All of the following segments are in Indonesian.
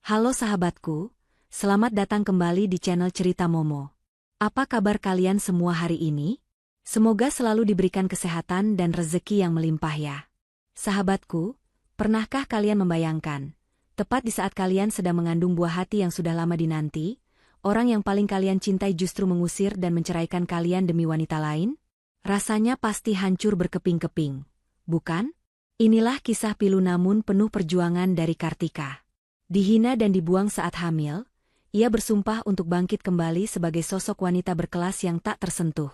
Halo sahabatku, selamat datang kembali di channel Cerita Momo. Apa kabar kalian semua hari ini? Semoga selalu diberikan kesehatan dan rezeki yang melimpah ya. Sahabatku, pernahkah kalian membayangkan, tepat di saat kalian sedang mengandung buah hati yang sudah lama dinanti, orang yang paling kalian cintai justru mengusir dan menceraikan kalian demi wanita lain? Rasanya pasti hancur berkeping-keping, bukan? Inilah kisah pilu namun penuh perjuangan dari Kartika. Dihina dan dibuang saat hamil, ia bersumpah untuk bangkit kembali sebagai sosok wanita berkelas yang tak tersentuh.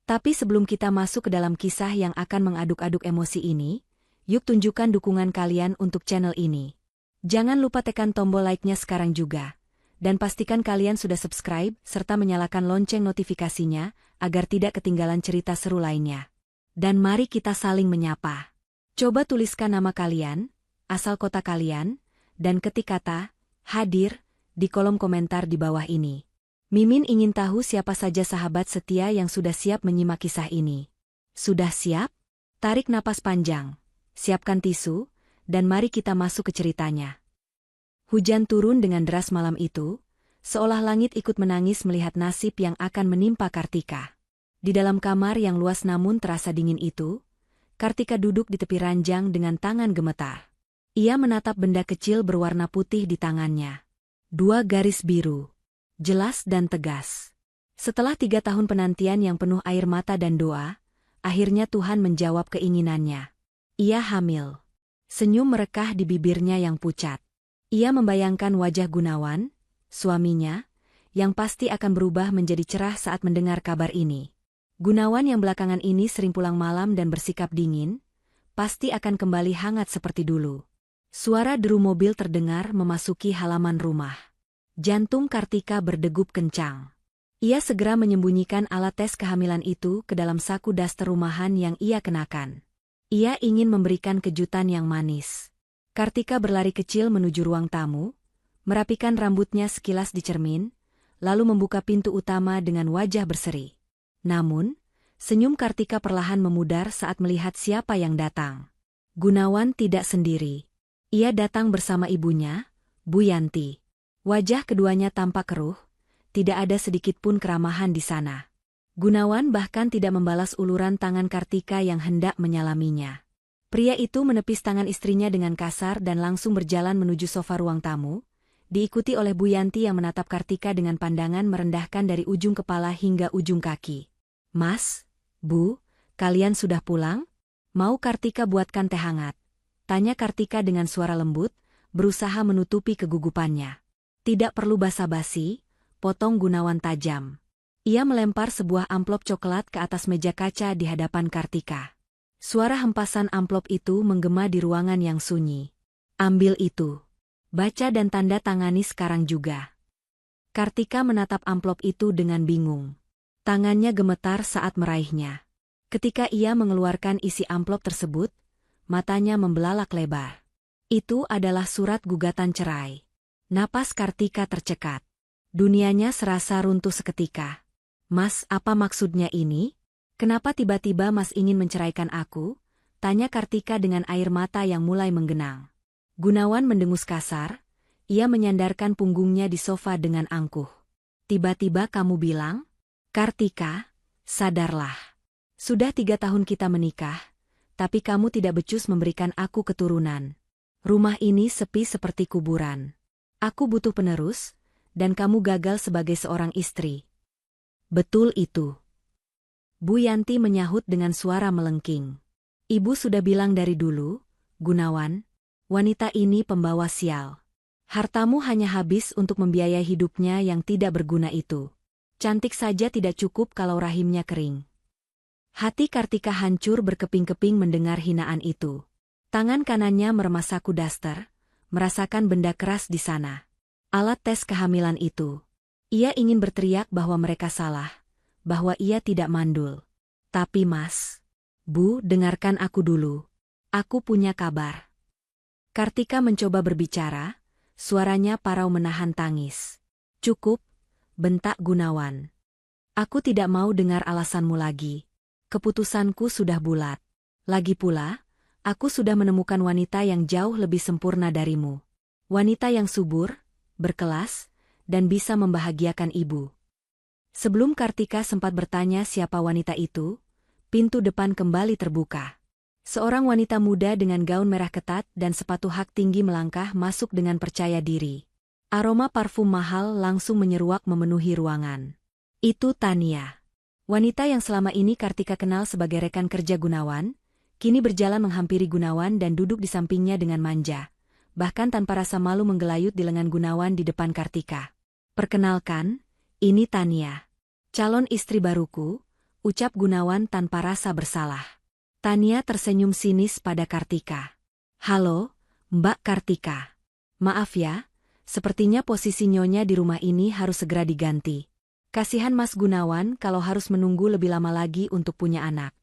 Tapi sebelum kita masuk ke dalam kisah yang akan mengaduk-aduk emosi ini, yuk tunjukkan dukungan kalian untuk channel ini. Jangan lupa tekan tombol like-nya sekarang juga. Dan pastikan kalian sudah subscribe serta menyalakan lonceng notifikasinya agar tidak ketinggalan cerita seru lainnya. Dan mari kita saling menyapa. Coba tuliskan nama kalian, asal kota kalian, dan ketik kata hadir di kolom komentar di bawah ini. Mimin ingin tahu siapa saja sahabat setia yang sudah siap menyimak kisah ini. Sudah siap? Tarik napas panjang, siapkan tisu, dan mari kita masuk ke ceritanya. Hujan turun dengan deras malam itu, seolah langit ikut menangis melihat nasib yang akan menimpa Kartika. Di dalam kamar yang luas namun terasa dingin itu, Kartika duduk di tepi ranjang dengan tangan gemetar. Ia menatap benda kecil berwarna putih di tangannya. 2 garis biru. Jelas dan tegas. Setelah 3 tahun penantian yang penuh air mata dan doa, akhirnya Tuhan menjawab keinginannya. Ia hamil. Senyum merekah di bibirnya yang pucat. Ia membayangkan wajah Gunawan, suaminya, yang pasti akan berubah menjadi cerah saat mendengar kabar ini. Gunawan yang belakangan ini sering pulang malam dan bersikap dingin, pasti akan kembali hangat seperti dulu. Suara deru mobil terdengar memasuki halaman rumah. Jantung Kartika berdegup kencang. Ia segera menyembunyikan alat tes kehamilan itu ke dalam saku daster rumahan yang ia kenakan. Ia ingin memberikan kejutan yang manis. Kartika berlari kecil menuju ruang tamu, merapikan rambutnya sekilas di cermin, lalu membuka pintu utama dengan wajah berseri. Namun, senyum Kartika perlahan memudar saat melihat siapa yang datang. Gunawan tidak sendiri. Ia datang bersama ibunya, Bu Yanti. Wajah keduanya tampak keruh, tidak ada sedikit pun keramahan di sana. Gunawan bahkan tidak membalas uluran tangan Kartika yang hendak menyalaminya. Pria itu menepis tangan istrinya dengan kasar dan langsung berjalan menuju sofa ruang tamu, diikuti oleh Bu Yanti yang menatap Kartika dengan pandangan merendahkan dari ujung kepala hingga ujung kaki. Mas, Bu, kalian sudah pulang? Mau Kartika buatkan teh hangat? Tanya Kartika dengan suara lembut, berusaha menutupi kegugupannya. Tidak perlu basa-basi, potong Gunawan tajam. Ia melempar sebuah amplop coklat ke atas meja kaca di hadapan Kartika. Suara hempasan amplop itu menggema di ruangan yang sunyi. Ambil itu. Baca dan tanda tangani sekarang juga. Kartika menatap amplop itu dengan bingung. Tangannya gemetar saat meraihnya. Ketika ia mengeluarkan isi amplop tersebut, matanya membelalak lebar. Itu adalah surat gugatan cerai. Napas Kartika tercekat. Dunianya serasa runtuh seketika. Mas, apa maksudnya ini? Kenapa tiba-tiba Mas ingin menceraikan aku? Tanya Kartika dengan air mata yang mulai menggenang. Gunawan mendengus kasar, ia menyandarkan punggungnya di sofa dengan angkuh. Tiba-tiba kamu bilang? Kartika, sadarlah. Sudah 3 tahun kita menikah, tapi kamu tidak becus memberikan aku keturunan. Rumah ini sepi seperti kuburan. Aku butuh penerus, dan kamu gagal sebagai seorang istri. Betul itu. Bu Yanti menyahut dengan suara melengking. Ibu sudah bilang dari dulu, Gunawan, wanita ini pembawa sial. Hartamu hanya habis untuk membiayai hidupnya yang tidak berguna itu. Cantik saja tidak cukup kalau rahimnya kering. Hati Kartika hancur berkeping-keping mendengar hinaan itu. Tangan kanannya meremas saku daster, merasakan benda keras di sana. Alat tes kehamilan itu. Ia ingin berteriak bahwa mereka salah, bahwa ia tidak mandul. Tapi Mas, Bu, dengarkan aku dulu. Aku punya kabar. Kartika mencoba berbicara, suaranya parau menahan tangis. Cukup, bentak Gunawan. Aku tidak mau dengar alasanmu lagi. Keputusanku sudah bulat. Lagi pula, aku sudah menemukan wanita yang jauh lebih sempurna darimu. Wanita yang subur, berkelas, dan bisa membahagiakan ibu. Sebelum Kartika sempat bertanya siapa wanita itu, pintu depan kembali terbuka. Seorang wanita muda dengan gaun merah ketat dan sepatu hak tinggi melangkah masuk dengan percaya diri. Aroma parfum mahal langsung menyeruak memenuhi ruangan. Itu Tania. Wanita yang selama ini Kartika kenal sebagai rekan kerja Gunawan, kini berjalan menghampiri Gunawan dan duduk di sampingnya dengan manja. Bahkan tanpa rasa malu menggelayut di lengan Gunawan di depan Kartika. "Perkenalkan, ini Tania. Calon istri baruku," ucap Gunawan tanpa rasa bersalah. Tania tersenyum sinis pada Kartika. "Halo, Mbak Kartika. Maaf ya, sepertinya posisi nyonya di rumah ini harus segera diganti. Kasihan Mas Gunawan kalau harus menunggu lebih lama lagi untuk punya anak.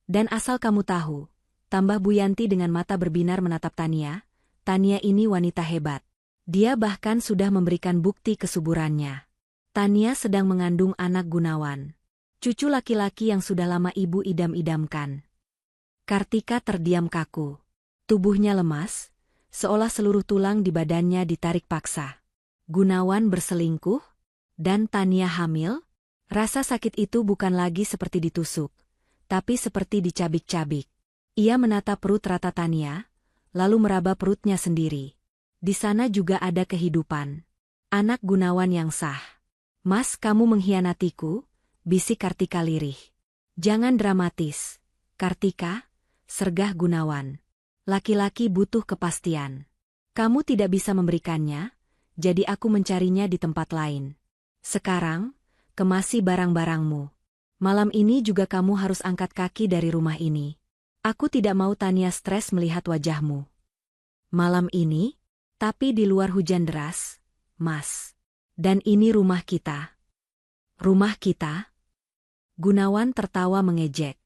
Dan asal kamu tahu," tambah Bu Yanti dengan mata berbinar menatap Tania, "Tania ini wanita hebat. Dia bahkan sudah memberikan bukti kesuburannya." Tania sedang mengandung anak Gunawan. Cucu laki-laki yang sudah lama ibu idam-idamkan. Kartika terdiam kaku. Tubuhnya lemas, seolah seluruh tulang di badannya ditarik paksa. Gunawan berselingkuh? Dan Tania hamil? Rasa sakit itu bukan lagi seperti ditusuk, tapi seperti dicabik-cabik. Ia menatap perut rata Tania, lalu meraba perutnya sendiri. Di sana juga ada kehidupan. Anak Gunawan yang sah. "Mas, kamu mengkhianatiku," bisik Kartika lirih. "Jangan dramatis, Kartika," sergah Gunawan. "Laki-laki butuh kepastian. Kamu tidak bisa memberikannya, jadi aku mencarinya di tempat lain. Sekarang, kemasi barang-barangmu. Malam ini juga kamu harus angkat kaki dari rumah ini. Aku tidak mau Tania stres melihat wajahmu." "Malam ini? Tapi di luar hujan deras, Mas. Dan ini rumah kita." "Rumah kita?" Gunawan tertawa mengejek.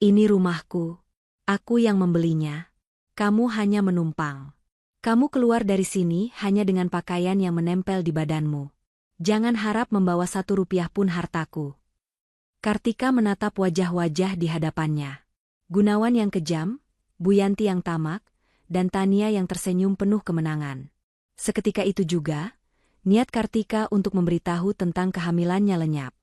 "Ini rumahku. Aku yang membelinya. Kamu hanya menumpang. Kamu keluar dari sini hanya dengan pakaian yang menempel di badanmu. Jangan harap membawa 1 rupiah pun hartaku." Kartika menatap wajah-wajah di hadapannya. Gunawan yang kejam, Bu Yanti yang tamak, dan Tania yang tersenyum penuh kemenangan. Seketika itu juga, niat Kartika untuk memberitahu tentang kehamilannya lenyap.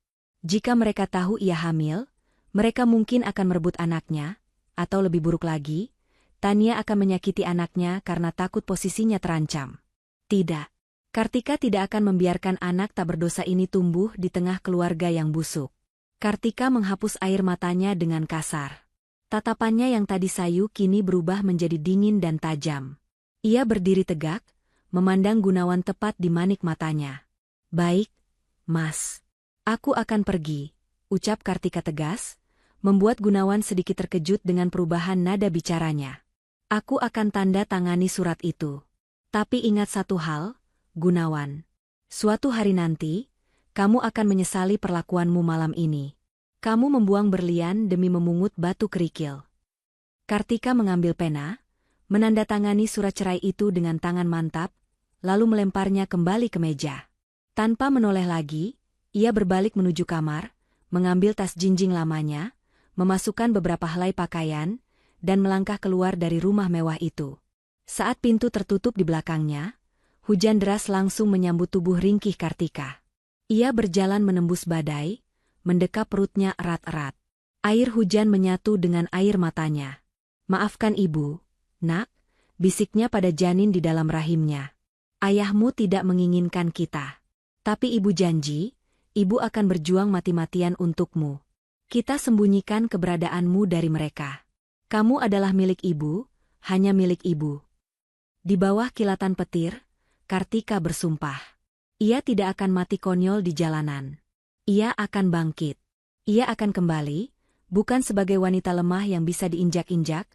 Jika mereka tahu ia hamil, mereka mungkin akan merebut anaknya, atau lebih buruk lagi, Tania akan menyakiti anaknya karena takut posisinya terancam. Tidak. Kartika tidak akan membiarkan anak tak berdosa ini tumbuh di tengah keluarga yang busuk. Kartika menghapus air matanya dengan kasar. Tatapannya yang tadi sayu kini berubah menjadi dingin dan tajam. Ia berdiri tegak, memandang Gunawan tepat di manik matanya. "Baik, Mas. Aku akan pergi," ucap Kartika tegas, membuat Gunawan sedikit terkejut dengan perubahan nada bicaranya. "Aku akan tanda tangani surat itu. Tapi ingat satu hal, Gunawan. Suatu hari nanti, kamu akan menyesali perlakuanmu malam ini. Kamu membuang berlian demi memungut batu kerikil." Kartika mengambil pena, menandatangani surat cerai itu dengan tangan mantap, lalu melemparnya kembali ke meja. Tanpa menoleh lagi, ia berbalik menuju kamar, mengambil tas jinjing lamanya, memasukkan beberapa helai pakaian, dan melangkah keluar dari rumah mewah itu. Saat pintu tertutup di belakangnya, hujan deras langsung menyambut tubuh ringkih Kartika. Ia berjalan menembus badai, mendekap perutnya erat-erat. Air hujan menyatu dengan air matanya. "Maafkan ibu, nak," bisiknya pada janin di dalam rahimnya. "Ayahmu tidak menginginkan kita. Tapi ibu janji, ibu akan berjuang mati-matian untukmu. Kita sembunyikan keberadaanmu dari mereka. Kamu adalah milik ibu, hanya milik ibu." Di bawah kilatan petir, Kartika bersumpah. Ia tidak akan mati konyol di jalanan. Ia akan bangkit. Ia akan kembali, bukan sebagai wanita lemah yang bisa diinjak-injak,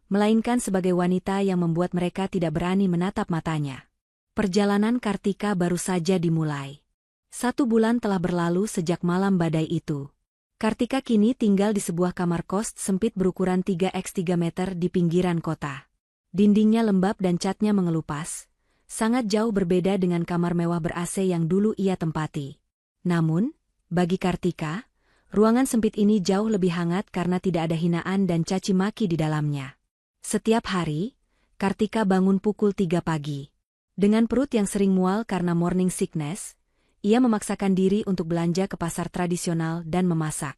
melainkan sebagai wanita yang membuat mereka tidak berani menatap matanya. Perjalanan Kartika baru saja dimulai. 1 bulan telah berlalu sejak malam badai itu. Kartika kini tinggal di sebuah kamar kos sempit berukuran 3x3 meter di pinggiran kota. Dindingnya lembab dan catnya mengelupas, sangat jauh berbeda dengan kamar mewah ber-AC yang dulu ia tempati. Namun, bagi Kartika, ruangan sempit ini jauh lebih hangat karena tidak ada hinaan dan caci maki di dalamnya. Setiap hari, Kartika bangun pukul 3 pagi. Dengan perut yang sering mual karena morning sickness, ia memaksakan diri untuk belanja ke pasar tradisional dan memasak.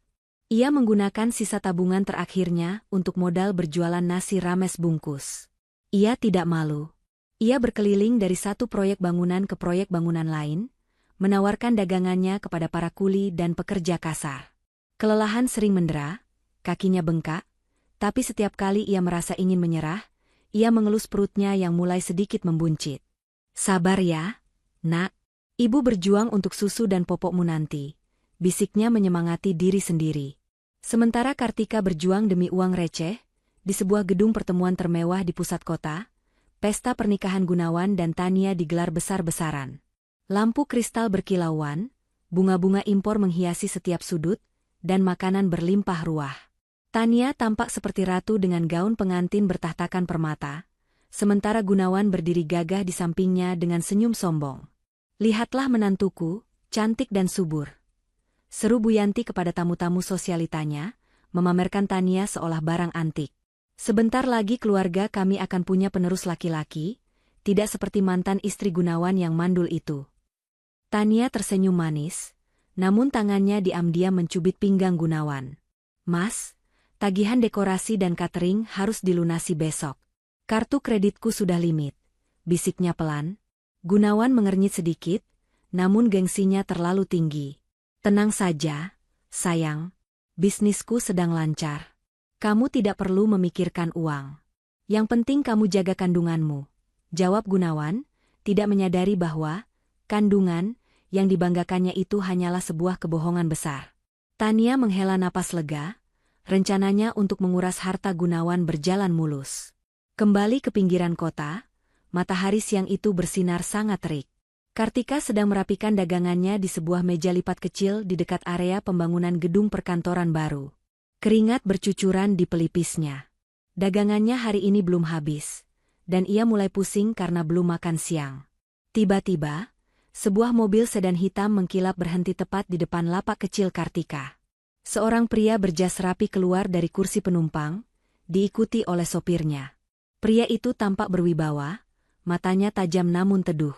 Ia menggunakan sisa tabungan terakhirnya untuk modal berjualan nasi rames bungkus. Ia tidak malu. Ia berkeliling dari satu proyek bangunan ke proyek bangunan lain, menawarkan dagangannya kepada para kuli dan pekerja kasar. Kelelahan sering mendera, kakinya bengkak, tapi setiap kali ia merasa ingin menyerah, ia mengelus perutnya yang mulai sedikit membuncit. Sabar ya, nak. Ibu berjuang untuk susu dan popokmu nanti, bisiknya menyemangati diri sendiri. Sementara Kartika berjuang demi uang receh, di sebuah gedung pertemuan termewah di pusat kota, pesta pernikahan Gunawan dan Tania digelar besar-besaran. Lampu kristal berkilauan, bunga-bunga impor menghiasi setiap sudut, dan makanan berlimpah ruah. Tania tampak seperti ratu dengan gaun pengantin bertahtakan permata, sementara Gunawan berdiri gagah di sampingnya dengan senyum sombong. Lihatlah menantuku, cantik dan subur. Seru Bu Yanti kepada tamu-tamu sosialitanya, memamerkan Tania seolah barang antik. Sebentar lagi keluarga kami akan punya penerus laki-laki, tidak seperti mantan istri Gunawan yang mandul itu. Tania tersenyum manis, namun tangannya diam-diam mencubit pinggang Gunawan. Mas, tagihan dekorasi dan catering harus dilunasi besok. Kartu kreditku sudah limit, bisiknya pelan. Gunawan mengernyit sedikit, namun gengsinya terlalu tinggi. Tenang saja, sayang, bisnisku sedang lancar. Kamu tidak perlu memikirkan uang. Yang penting kamu jaga kandunganmu, jawab Gunawan, tidak menyadari bahwa kandungan yang dibanggakannya itu hanyalah sebuah kebohongan besar. Tania menghela napas lega, rencananya untuk menguras harta Gunawan berjalan mulus. Kembali ke pinggiran kota, matahari siang itu bersinar sangat terik. Kartika sedang merapikan dagangannya di sebuah meja lipat kecil di dekat area pembangunan gedung perkantoran baru. Keringat bercucuran di pelipisnya. Dagangannya hari ini belum habis, dan ia mulai pusing karena belum makan siang. Tiba-tiba, sebuah mobil sedan hitam mengkilap berhenti tepat di depan lapak kecil Kartika. Seorang pria berjas rapi keluar dari kursi penumpang, diikuti oleh sopirnya. Pria itu tampak berwibawa, matanya tajam namun teduh.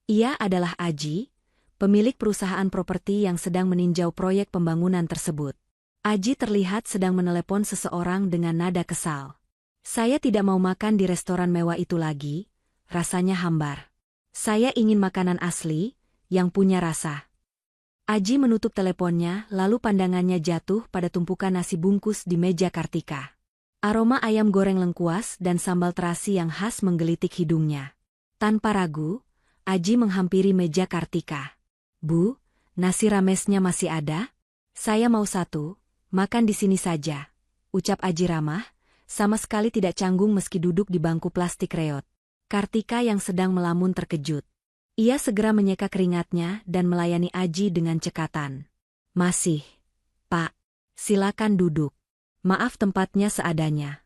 Ia adalah Aji, pemilik perusahaan properti yang sedang meninjau proyek pembangunan tersebut. Aji terlihat sedang menelepon seseorang dengan nada kesal. Saya tidak mau makan di restoran mewah itu lagi, rasanya hambar. Saya ingin makanan asli, yang punya rasa. Aji menutup teleponnya lalu pandangannya jatuh pada tumpukan nasi bungkus di meja Kartika. Aroma ayam goreng lengkuas dan sambal terasi yang khas menggelitik hidungnya. Tanpa ragu, Aji menghampiri meja Kartika. Bu, nasi ramesnya masih ada? Saya mau satu, makan di sini saja, ucap Aji ramah, sama sekali tidak canggung meski duduk di bangku plastik reot. Kartika yang sedang melamun terkejut. Ia segera menyeka keringatnya dan melayani Aji dengan cekatan. Masih, Pak. Silakan duduk. Maaf tempatnya seadanya.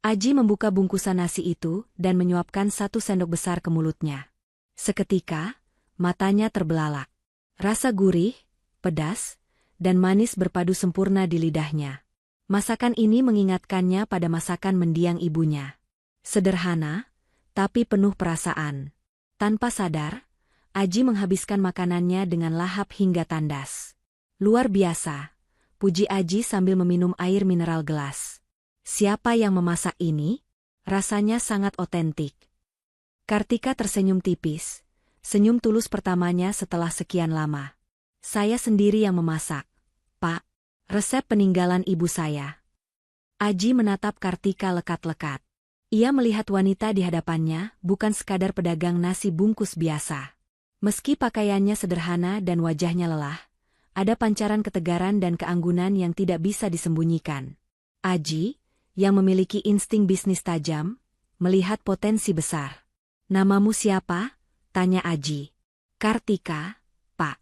Aji membuka bungkusan nasi itu dan menyuapkan 1 sendok besar ke mulutnya. Seketika, matanya terbelalak. Rasa gurih, pedas, dan manis berpadu sempurna di lidahnya. Masakan ini mengingatkannya pada masakan mendiang ibunya. Sederhana, tapi penuh perasaan. Tanpa sadar, Aji menghabiskan makanannya dengan lahap hingga tandas. Luar biasa, puji Aji sambil meminum air mineral gelas. Siapa yang memasak ini? Rasanya sangat otentik. Kartika tersenyum tipis, senyum tulus pertamanya setelah sekian lama. Saya sendiri yang memasak, Pak. Resep peninggalan ibu saya. Aji menatap Kartika lekat-lekat. Ia melihat wanita di hadapannya bukan sekadar pedagang nasi bungkus biasa. Meski pakaiannya sederhana dan wajahnya lelah, ada pancaran ketegaran dan keanggunan yang tidak bisa disembunyikan. Aji, yang memiliki insting bisnis tajam, melihat potensi besar. Namamu siapa? Tanya Aji. Kartika, Pak.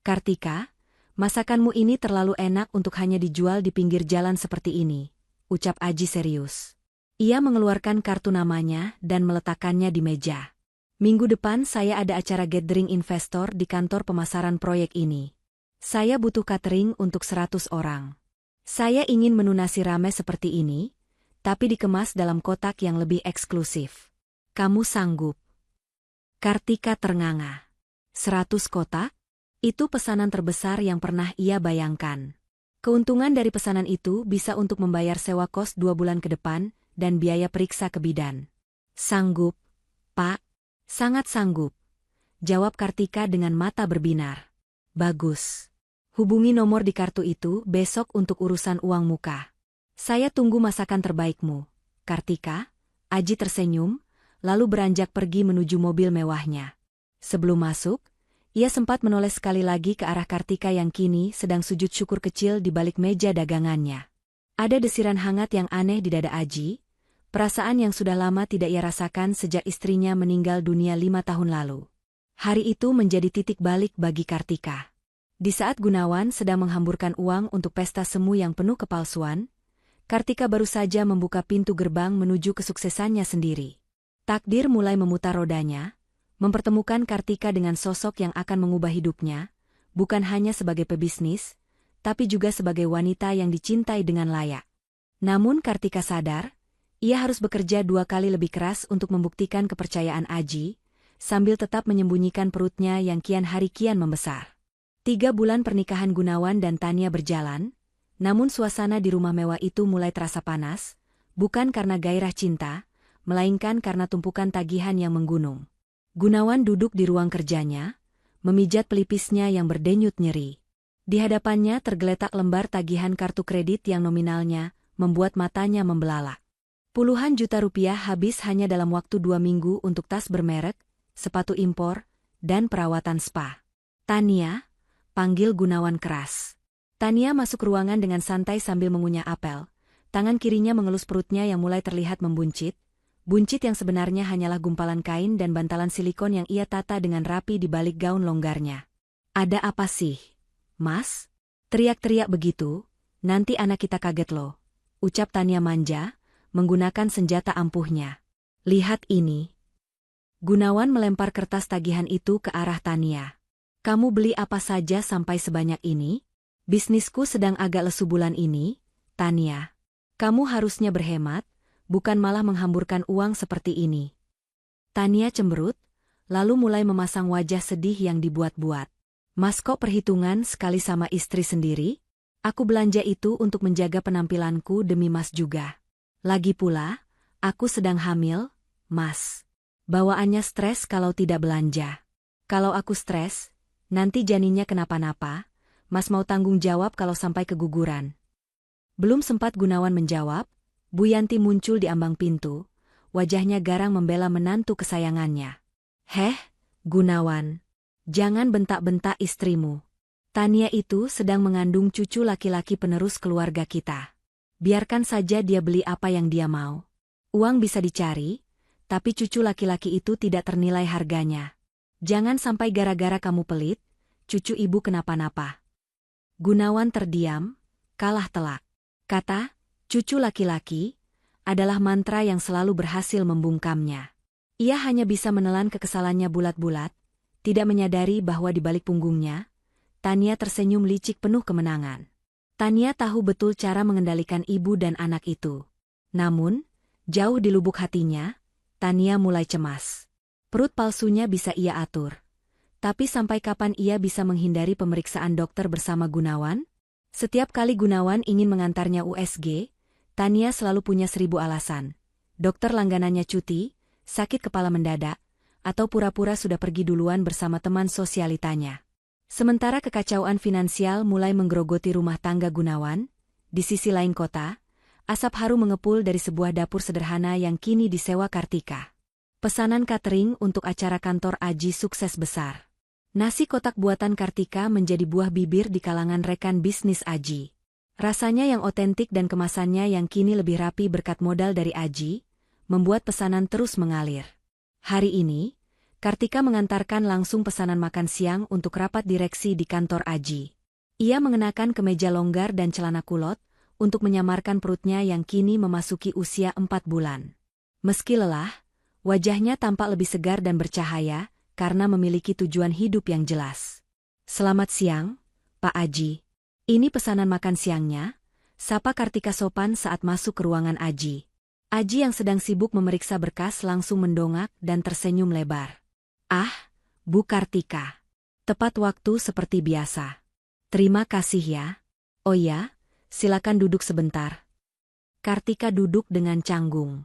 Kartika, masakanmu ini terlalu enak untuk hanya dijual di pinggir jalan seperti ini, ucap Aji serius. Ia mengeluarkan kartu namanya dan meletakkannya di meja. Minggu depan saya ada acara gathering investor di kantor pemasaran proyek ini. Saya butuh catering untuk 100 orang. Saya ingin menu nasi rames seperti ini, tapi dikemas dalam kotak yang lebih eksklusif. Kamu sanggup? Kartika ternganga. 100 kotak? Itu pesanan terbesar yang pernah ia bayangkan. Keuntungan dari pesanan itu bisa untuk membayar sewa kos 2 bulan ke depan dan biaya periksa ke bidan. Sanggup, Pak? Sangat sanggup. Jawab Kartika dengan mata berbinar. Bagus. Hubungi nomor di kartu itu besok untuk urusan uang muka. Saya tunggu masakan terbaikmu, Kartika. Aji tersenyum, lalu beranjak pergi menuju mobil mewahnya. Sebelum masuk, ia sempat menoleh sekali lagi ke arah Kartika yang kini sedang sujud syukur kecil di balik meja dagangannya. Ada desiran hangat yang aneh di dada Aji, perasaan yang sudah lama tidak ia rasakan sejak istrinya meninggal dunia 5 tahun lalu. Hari itu menjadi titik balik bagi Kartika. Di saat Gunawan sedang menghamburkan uang untuk pesta semu yang penuh kepalsuan, Kartika baru saja membuka pintu gerbang menuju kesuksesannya sendiri. Takdir mulai memutar rodanya, mempertemukan Kartika dengan sosok yang akan mengubah hidupnya, bukan hanya sebagai pebisnis, tapi juga sebagai wanita yang dicintai dengan layak. Namun Kartika sadar, ia harus bekerja 2 kali lebih keras untuk membuktikan kepercayaan Aji, sambil tetap menyembunyikan perutnya yang kian hari kian membesar. 3 bulan pernikahan Gunawan dan Tania berjalan, namun suasana di rumah mewah itu mulai terasa panas, bukan karena gairah cinta, melainkan karena tumpukan tagihan yang menggunung. Gunawan duduk di ruang kerjanya, memijat pelipisnya yang berdenyut nyeri. Di hadapannya tergeletak lembar tagihan kartu kredit yang nominalnya membuat matanya membelalak. Puluhan juta rupiah habis hanya dalam waktu 2 minggu untuk tas bermerek, sepatu impor, dan perawatan spa. Tania, panggil Gunawan keras. Tania masuk ruangan dengan santai sambil mengunyah apel. Tangan kirinya mengelus perutnya yang mulai terlihat membuncit. Buncit yang sebenarnya hanyalah gumpalan kain dan bantalan silikon yang ia tata dengan rapi di balik gaun longgarnya. Ada apa sih, Mas? Teriak-teriak begitu, nanti anak kita kaget loh. Ucap Tania manja, menggunakan senjata ampuhnya. Lihat ini. Gunawan melempar kertas tagihan itu ke arah Tania. Kamu beli apa saja sampai sebanyak ini? Bisnisku sedang agak lesu bulan ini, Tania. Kamu harusnya berhemat, bukan malah menghamburkan uang seperti ini. Tania cemberut, lalu mulai memasang wajah sedih yang dibuat-buat. Mas kok perhitungan sekali sama istri sendiri? Aku belanja itu untuk menjaga penampilanku demi Mas juga. Lagi pula, aku sedang hamil, Mas. Bawaannya stres kalau tidak belanja. Kalau aku stres, nanti janinnya kenapa-napa, Mas mau tanggung jawab kalau sampai keguguran. Belum sempat Gunawan menjawab, Bu Yanti muncul di ambang pintu, wajahnya garang membela menantu kesayangannya. Heh, Gunawan, jangan bentak-bentak istrimu. Tania itu sedang mengandung cucu laki-laki penerus keluarga kita. Biarkan saja dia beli apa yang dia mau. Uang bisa dicari, tapi cucu laki-laki itu tidak ternilai harganya. Jangan sampai gara-gara kamu pelit, cucu ibu kenapa-napa. Gunawan terdiam, kalah telak. Kata, cucu laki-laki, adalah mantra yang selalu berhasil membungkamnya. Ia hanya bisa menelan kekesalannya bulat-bulat, tidak menyadari bahwa di balik punggungnya, Tania tersenyum licik penuh kemenangan. Tania tahu betul cara mengendalikan ibu dan anak itu. Namun, jauh di lubuk hatinya, Tania mulai cemas. Perut palsunya bisa ia atur. Tapi sampai kapan ia bisa menghindari pemeriksaan dokter bersama Gunawan? Setiap kali Gunawan ingin mengantarnya USG, Tania selalu punya 1000 alasan. Dokter langganannya cuti, sakit kepala mendadak, atau pura-pura sudah pergi duluan bersama teman sosialitanya. Sementara kekacauan finansial mulai menggerogoti rumah tangga Gunawan, di sisi lain kota, asap harum mengepul dari sebuah dapur sederhana yang kini disewa Kartika. Pesanan catering untuk acara kantor Aji sukses besar. Nasi kotak buatan Kartika menjadi buah bibir di kalangan rekan bisnis Aji. Rasanya yang otentik dan kemasannya yang kini lebih rapi berkat modal dari Aji, membuat pesanan terus mengalir. Hari ini, Kartika mengantarkan langsung pesanan makan siang untuk rapat direksi di kantor Aji. Ia mengenakan kemeja longgar dan celana kulot, untuk menyamarkan perutnya yang kini memasuki usia 4 bulan. Meski lelah, wajahnya tampak lebih segar dan bercahaya, karena memiliki tujuan hidup yang jelas. Selamat siang, Pak Aji. Ini pesanan makan siangnya, sapa Kartika sopan saat masuk ke ruangan Aji. Aji yang sedang sibuk memeriksa berkas langsung mendongak dan tersenyum lebar. Ah, Bu Kartika. Tepat waktu seperti biasa. Terima kasih ya. Oh ya, silakan duduk sebentar. Kartika duduk dengan canggung.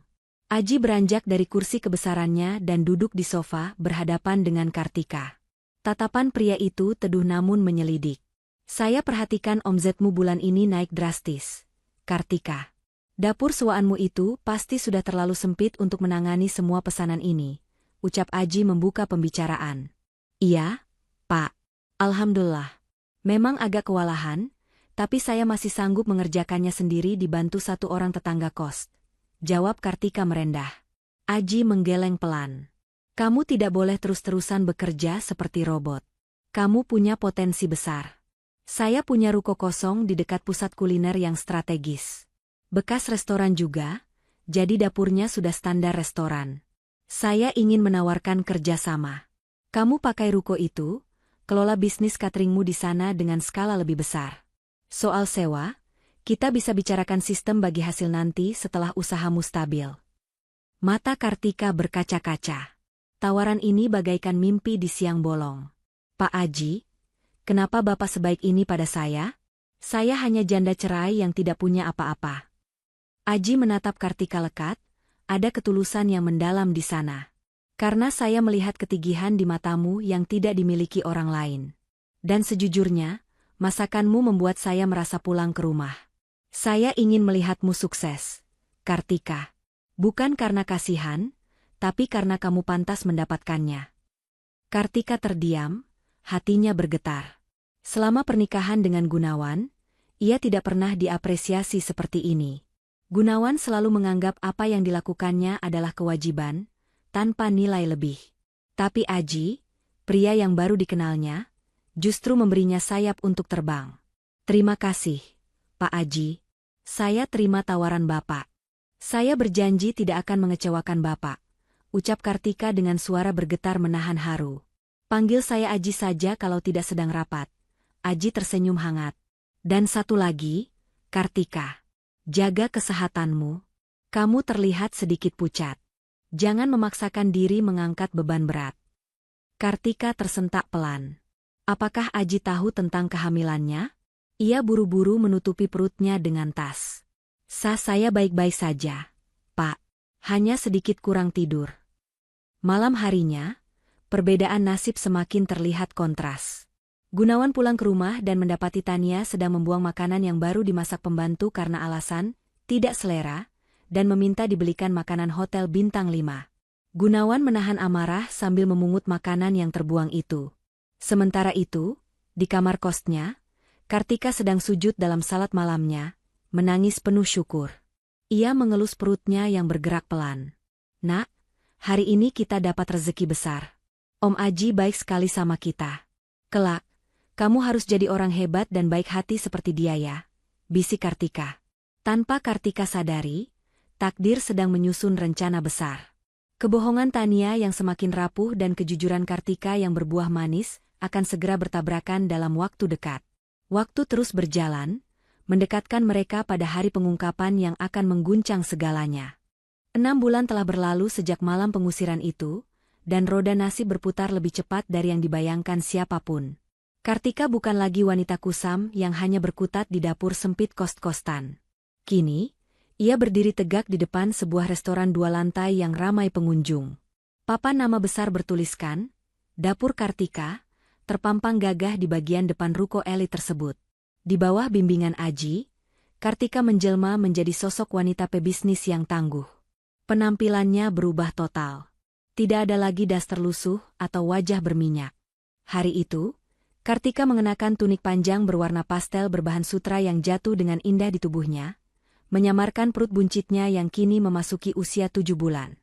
Aji beranjak dari kursi kebesarannya dan duduk di sofa berhadapan dengan Kartika. Tatapan pria itu teduh namun menyelidik. Saya perhatikan omzetmu bulan ini naik drastis. Kartika. Dapur sewaanmu itu pasti sudah terlalu sempit untuk menangani semua pesanan ini, ucap Aji membuka pembicaraan. Iya, Pak. Alhamdulillah. Memang agak kewalahan, tapi saya masih sanggup mengerjakannya sendiri dibantu satu orang tetangga kos. Jawab Kartika merendah. Aji menggeleng pelan. Kamu tidak boleh terus-terusan bekerja seperti robot. Kamu punya potensi besar. Saya punya ruko kosong di dekat pusat kuliner yang strategis. Bekas restoran juga, jadi dapurnya sudah standar restoran. Saya ingin menawarkan kerjasama. Kamu pakai ruko itu, kelola bisnis cateringmu di sana dengan skala lebih besar. Soal sewa, kita bisa bicarakan sistem bagi hasil nanti setelah usahamu stabil. Mata Kartika berkaca-kaca. Tawaran ini bagaikan mimpi di siang bolong. Pak Aji, kenapa Bapak sebaik ini pada saya? Saya hanya janda cerai yang tidak punya apa-apa. Aji menatap Kartika lekat, ada ketulusan yang mendalam di sana. Karena saya melihat ketigihan di matamu yang tidak dimiliki orang lain. Dan sejujurnya, masakanmu membuat saya merasa pulang ke rumah. Saya ingin melihatmu sukses, Kartika. Bukan karena kasihan, tapi karena kamu pantas mendapatkannya. Kartika terdiam, hatinya bergetar. Selama pernikahan dengan Gunawan, ia tidak pernah diapresiasi seperti ini. Gunawan selalu menganggap apa yang dilakukannya adalah kewajiban, tanpa nilai lebih. Tapi Aji, pria yang baru dikenalnya, justru memberinya sayap untuk terbang. Terima kasih, Pak Aji. Saya terima tawaran Bapak. Saya berjanji tidak akan mengecewakan Bapak, ucap Kartika dengan suara bergetar menahan haru. Panggil saya Aji saja kalau tidak sedang rapat. Aji tersenyum hangat. Dan satu lagi, Kartika. Jaga kesehatanmu. Kamu terlihat sedikit pucat. Jangan memaksakan diri mengangkat beban berat. Kartika tersentak pelan. Apakah Aji tahu tentang kehamilannya? Ia buru-buru menutupi perutnya dengan tas. Saya baik-baik saja, Pak. Hanya sedikit kurang tidur. Malam harinya, perbedaan nasib semakin terlihat kontras. Gunawan pulang ke rumah dan mendapati Tania sedang membuang makanan yang baru dimasak pembantu karena alasan tidak selera dan meminta dibelikan makanan hotel bintang 5. Gunawan menahan amarah sambil memungut makanan yang terbuang itu. Sementara itu, di kamar kosnya, Kartika sedang sujud dalam salat malamnya, menangis penuh syukur. Ia mengelus perutnya yang bergerak pelan. Nak, hari ini kita dapat rezeki besar. Om Aji baik sekali sama kita. Kelak, kamu harus jadi orang hebat dan baik hati seperti dia ya, bisik Kartika. Tanpa Kartika sadari, takdir sedang menyusun rencana besar. Kebohongan Tania yang semakin rapuh dan kejujuran Kartika yang berbuah manis akan segera bertabrakan dalam waktu dekat. Waktu terus berjalan, mendekatkan mereka pada hari pengungkapan yang akan mengguncang segalanya. 6 bulan telah berlalu sejak malam pengusiran itu, dan roda nasib berputar lebih cepat dari yang dibayangkan siapapun. Kartika bukan lagi wanita kusam yang hanya berkutat di dapur sempit kos-kostan. Kini, ia berdiri tegak di depan sebuah restoran 2 lantai yang ramai pengunjung. Papan nama besar bertuliskan, Dapur Kartika, terpampang gagah di bagian depan ruko elit tersebut. Di bawah bimbingan Aji, Kartika menjelma menjadi sosok wanita pebisnis yang tangguh. Penampilannya berubah total. Tidak ada lagi daster lusuh atau wajah berminyak. Hari itu, Kartika mengenakan tunik panjang berwarna pastel berbahan sutra yang jatuh dengan indah di tubuhnya, menyamarkan perut buncitnya yang kini memasuki usia 7 bulan.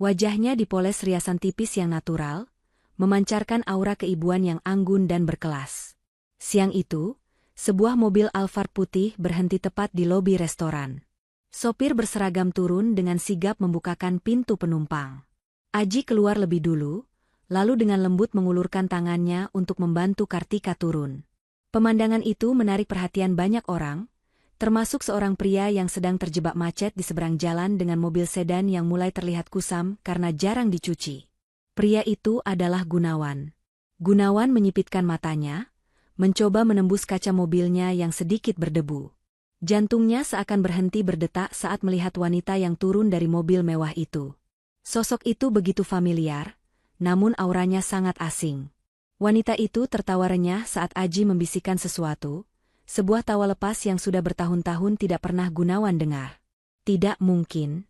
Wajahnya dipoles riasan tipis yang natural, memancarkan aura keibuan yang anggun dan berkelas. Siang itu, sebuah mobil Alphard putih berhenti tepat di lobi restoran. Sopir berseragam turun dengan sigap membukakan pintu penumpang. Aji keluar lebih dulu, lalu dengan lembut mengulurkan tangannya untuk membantu Kartika turun. Pemandangan itu menarik perhatian banyak orang, termasuk seorang pria yang sedang terjebak macet di seberang jalan dengan mobil sedan yang mulai terlihat kusam karena jarang dicuci. Pria itu adalah Gunawan. Gunawan menyipitkan matanya, mencoba menembus kaca mobilnya yang sedikit berdebu. Jantungnya seakan berhenti berdetak saat melihat wanita yang turun dari mobil mewah itu. Sosok itu begitu familiar, namun auranya sangat asing. Wanita itu tertawa renyah saat Aji membisikkan sesuatu, sebuah tawa lepas yang sudah bertahun-tahun tidak pernah Gunawan dengar. Tidak mungkin.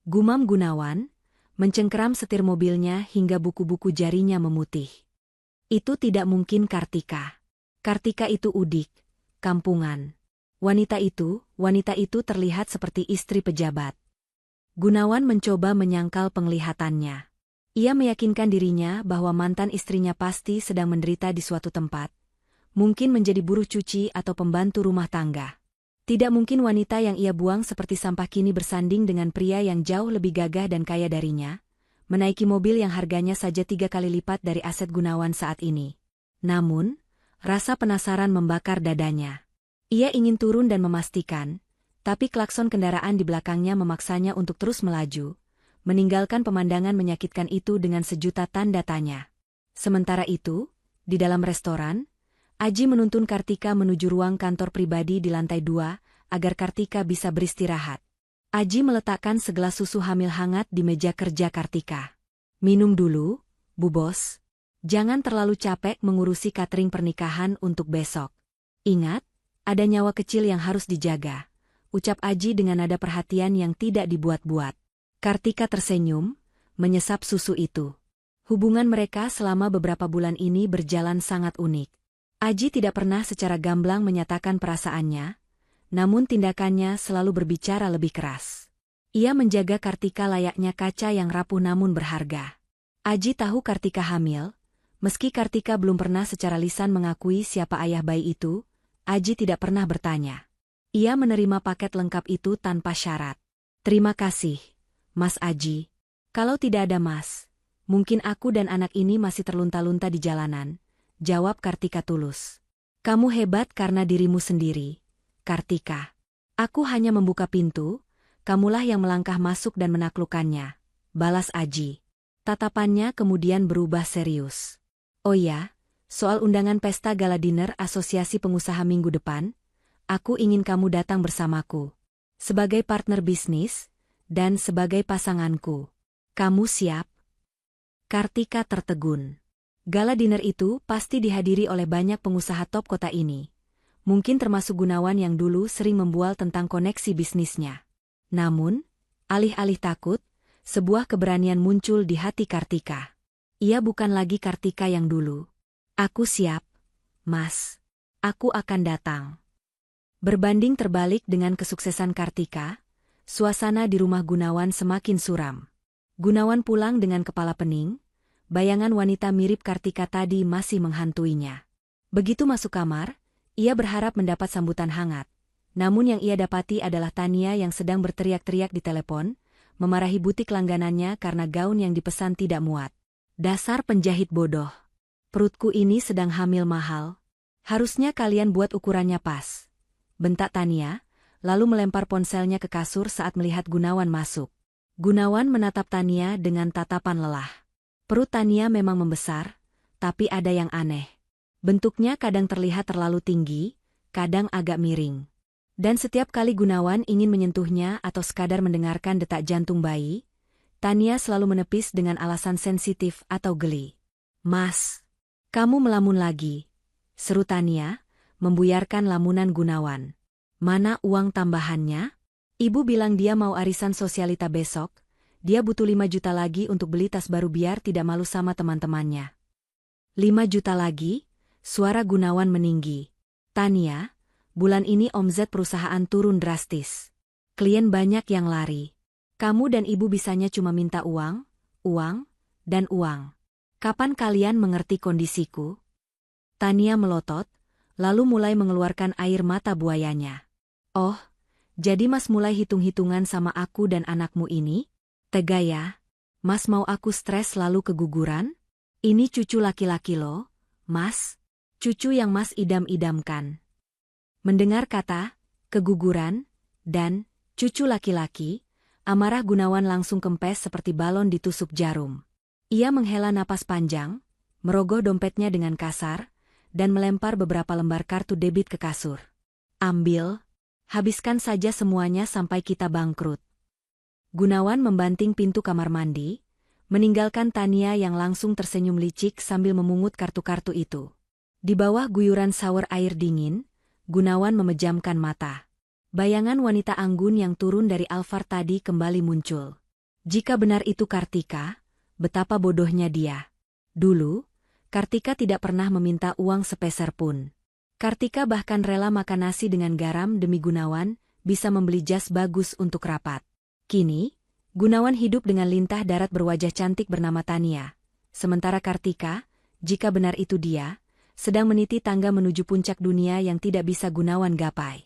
Gumam Gunawan, mencengkeram setir mobilnya hingga buku-buku jarinya memutih. Itu tidak mungkin Kartika. Kartika itu udik, kampungan. Wanita itu terlihat seperti istri pejabat. Gunawan mencoba menyangkal penglihatannya. Ia meyakinkan dirinya bahwa mantan istrinya pasti sedang menderita di suatu tempat, mungkin menjadi buruh cuci atau pembantu rumah tangga. Tidak mungkin wanita yang ia buang seperti sampah kini bersanding dengan pria yang jauh lebih gagah dan kaya darinya, menaiki mobil yang harganya saja 3 kali lipat dari aset Gunawan saat ini. Namun, rasa penasaran membakar dadanya. Ia ingin turun dan memastikan, tapi klakson kendaraan di belakangnya memaksanya untuk terus melaju, meninggalkan pemandangan menyakitkan itu dengan sejuta tanda tanya. Sementara itu, di dalam restoran, Aji menuntun Kartika menuju ruang kantor pribadi di lantai 2, agar Kartika bisa beristirahat. Aji meletakkan segelas susu hamil hangat di meja kerja Kartika. "Minum dulu, Bu Bos. Jangan terlalu capek mengurusi catering pernikahan untuk besok. Ingat, ada nyawa kecil yang harus dijaga," ucap Aji dengan nada perhatian yang tidak dibuat-buat. Kartika tersenyum, menyesap susu itu. Hubungan mereka selama beberapa bulan ini berjalan sangat unik. Aji tidak pernah secara gamblang menyatakan perasaannya, namun tindakannya selalu berbicara lebih keras. Ia menjaga Kartika layaknya kaca yang rapuh namun berharga. Aji tahu Kartika hamil, meski Kartika belum pernah secara lisan mengakui siapa ayah bayi itu, Aji tidak pernah bertanya. Ia menerima paket lengkap itu tanpa syarat. "Terima kasih, Mas Aji. Kalau tidak ada Mas, mungkin aku dan anak ini masih terlunta-lunta di jalanan," jawab Kartika tulus. "Kamu hebat karena dirimu sendiri, Kartika. Aku hanya membuka pintu, kamulah yang melangkah masuk dan menaklukkannya," balas Aji. Tatapannya kemudian berubah serius. "Oh ya, soal undangan pesta gala dinner Asosiasi Pengusaha minggu depan, aku ingin kamu datang bersamaku. Sebagai partner bisnis, dan sebagai pasanganku. Kamu siap?" Kartika tertegun. Gala dinner itu pasti dihadiri oleh banyak pengusaha top kota ini. Mungkin termasuk Gunawan yang dulu sering membual tentang koneksi bisnisnya. Namun, alih-alih takut, sebuah keberanian muncul di hati Kartika. Ia bukan lagi Kartika yang dulu. "Aku siap, Mas. Aku akan datang." Berbanding terbalik dengan kesuksesan Kartika, suasana di rumah Gunawan semakin suram. Gunawan pulang dengan kepala pening, bayangan wanita mirip Kartika tadi masih menghantuinya. Begitu masuk kamar, ia berharap mendapat sambutan hangat. Namun yang ia dapati adalah Tania yang sedang berteriak-teriak di telepon, memarahi butik langganannya karena gaun yang dipesan tidak muat. "Dasar penjahit bodoh. Perutku ini sedang hamil mahal. Harusnya kalian buat ukurannya pas," bentak Tania, lalu melempar ponselnya ke kasur saat melihat Gunawan masuk. Gunawan menatap Tania dengan tatapan lelah. Perut Tania memang membesar, tapi ada yang aneh. Bentuknya kadang terlihat terlalu tinggi, kadang agak miring. Dan setiap kali Gunawan ingin menyentuhnya atau sekadar mendengarkan detak jantung bayi, Tania selalu menepis dengan alasan sensitif atau geli. "Mas, kamu melamun lagi," seru Tania, membuyarkan lamunan Gunawan. "Mana uang tambahannya? Ibu bilang dia mau arisan sosialita besok, dia butuh 5 juta lagi untuk beli tas baru biar tidak malu sama teman-temannya." 5 juta lagi? Suara Gunawan meninggi. "Tania, bulan ini omzet perusahaan turun drastis. Klien banyak yang lari. Kamu dan ibu bisanya cuma minta uang, uang, dan uang. Kapan kalian mengerti kondisiku?" Tania melotot, lalu mulai mengeluarkan air mata buayanya. "Oh, jadi Mas mulai hitung-hitungan sama aku dan anakmu ini? Tega ya? Mas mau aku stres lalu keguguran? Ini cucu laki-laki loh, Mas. Cucu yang Mas idam-idamkan." Mendengar kata keguguran dan cucu laki-laki, amarah Gunawan langsung kempes seperti balon ditusuk jarum. Ia menghela napas panjang, merogoh dompetnya dengan kasar, dan melempar beberapa lembar kartu debit ke kasur. Ambil, habiskan saja semuanya sampai kita bangkrut. Gunawan membanting pintu kamar mandi, meninggalkan Tania yang langsung tersenyum licik sambil memungut kartu-kartu itu. Di bawah guyuran shower air dingin, Gunawan memejamkan mata. Bayangan wanita anggun yang turun dari Alphard tadi kembali muncul. Jika benar itu Kartika, betapa bodohnya dia. Dulu, Kartika tidak pernah meminta uang sepeser pun. Kartika bahkan rela makan nasi dengan garam demi Gunawan bisa membeli jas bagus untuk rapat. Kini, Gunawan hidup dengan lintah darat berwajah cantik bernama Tania. Sementara Kartika, jika benar itu dia, sedang meniti tangga menuju puncak dunia yang tidak bisa Gunawan gapai.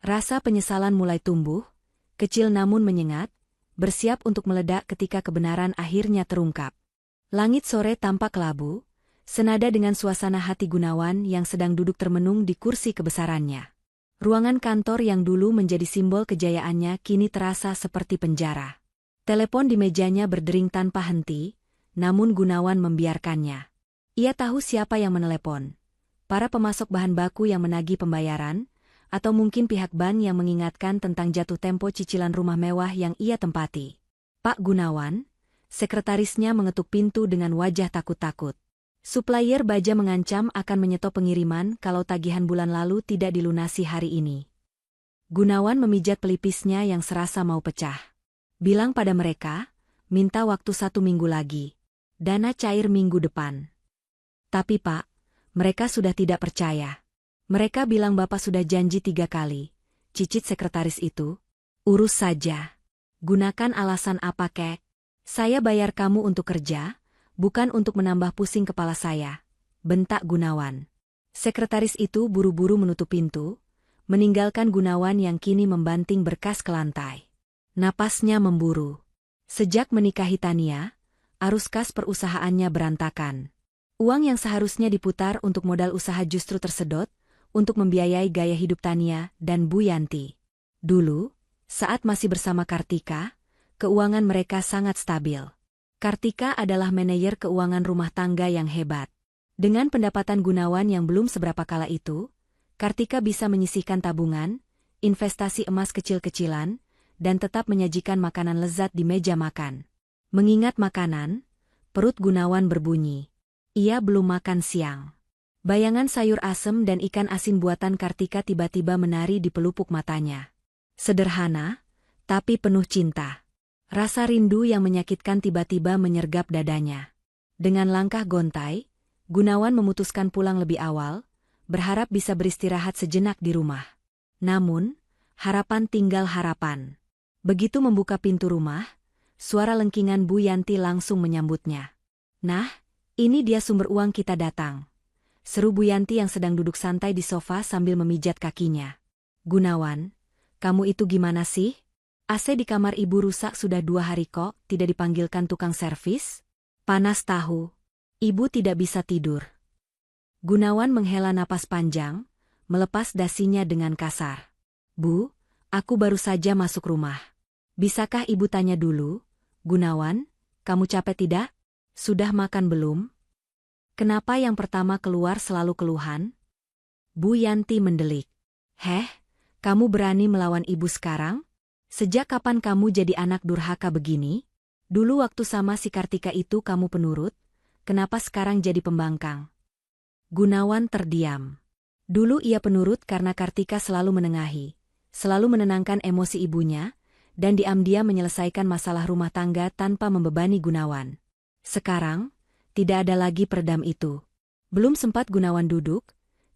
Rasa penyesalan mulai tumbuh, kecil namun menyengat, bersiap untuk meledak ketika kebenaran akhirnya terungkap. Langit sore tampak kelabu, senada dengan suasana hati Gunawan yang sedang duduk termenung di kursi kebesarannya. Ruangan kantor yang dulu menjadi simbol kejayaannya kini terasa seperti penjara. Telepon di mejanya berdering tanpa henti, namun Gunawan membiarkannya. Ia tahu siapa yang menelepon. Para pemasok bahan baku yang menagih pembayaran, atau mungkin pihak bank yang mengingatkan tentang jatuh tempo cicilan rumah mewah yang ia tempati. Pak Gunawan, sekretarisnya mengetuk pintu dengan wajah takut-takut. Supplier baja mengancam akan menyetop pengiriman kalau tagihan bulan lalu tidak dilunasi hari ini. Gunawan memijat pelipisnya yang serasa mau pecah. Bilang pada mereka, minta waktu 1 minggu lagi. Dana cair minggu depan. Tapi Pak, mereka sudah tidak percaya. Mereka bilang Bapak sudah janji 3 kali. Cicit sekretaris itu. Urus saja. Gunakan alasan apa kek? Saya bayar kamu untuk kerja, bukan untuk menambah pusing kepala saya, bentak Gunawan. Sekretaris itu buru-buru menutup pintu, meninggalkan Gunawan yang kini membanting berkas ke lantai. Napasnya memburu. Sejak menikahi Tania, arus kas perusahaannya berantakan. Uang yang seharusnya diputar untuk modal usaha justru tersedot, untuk membiayai gaya hidup Tania dan Bu Yanti. Dulu, saat masih bersama Kartika, keuangan mereka sangat stabil. Kartika adalah manajer keuangan rumah tangga yang hebat. Dengan pendapatan Gunawan yang belum seberapa kala itu, Kartika bisa menyisihkan tabungan, investasi emas kecil-kecilan, dan tetap menyajikan makanan lezat di meja makan. Mengingat makanan, perut Gunawan berbunyi. Ia belum makan siang. Bayangan sayur asem dan ikan asin buatan Kartika tiba-tiba menari di pelupuk matanya. Sederhana, tapi penuh cinta. Rasa rindu yang menyakitkan tiba-tiba menyergap dadanya. Dengan langkah gontai, Gunawan memutuskan pulang lebih awal, berharap bisa beristirahat sejenak di rumah. Namun, harapan tinggal harapan. Begitu membuka pintu rumah, suara lengkingan Bu Yanti langsung menyambutnya. Nah, ini dia sumber uang kita datang. Seru Bu Yanti yang sedang duduk santai di sofa sambil memijat kakinya. Gunawan, kamu itu gimana sih? AC di kamar ibu rusak sudah 2 hari kok, tidak dipanggilkan tukang servis? Panas tahu. Ibu tidak bisa tidur. Gunawan menghela napas panjang, melepas dasinya dengan kasar. Bu, aku baru saja masuk rumah. Bisakah ibu tanya dulu? Gunawan, kamu capek tidak? Sudah makan belum? Kenapa yang pertama keluar selalu keluhan? Bu Yanti mendelik. Heh, kamu berani melawan ibu sekarang? Sejak kapan kamu jadi anak durhaka begini? Dulu waktu sama si Kartika itu kamu penurut, kenapa sekarang jadi pembangkang? Gunawan terdiam. Dulu ia penurut karena Kartika selalu menengahi, selalu menenangkan emosi ibunya, dan diam-diam menyelesaikan masalah rumah tangga tanpa membebani Gunawan. Sekarang, tidak ada lagi peredam itu. Belum sempat Gunawan duduk,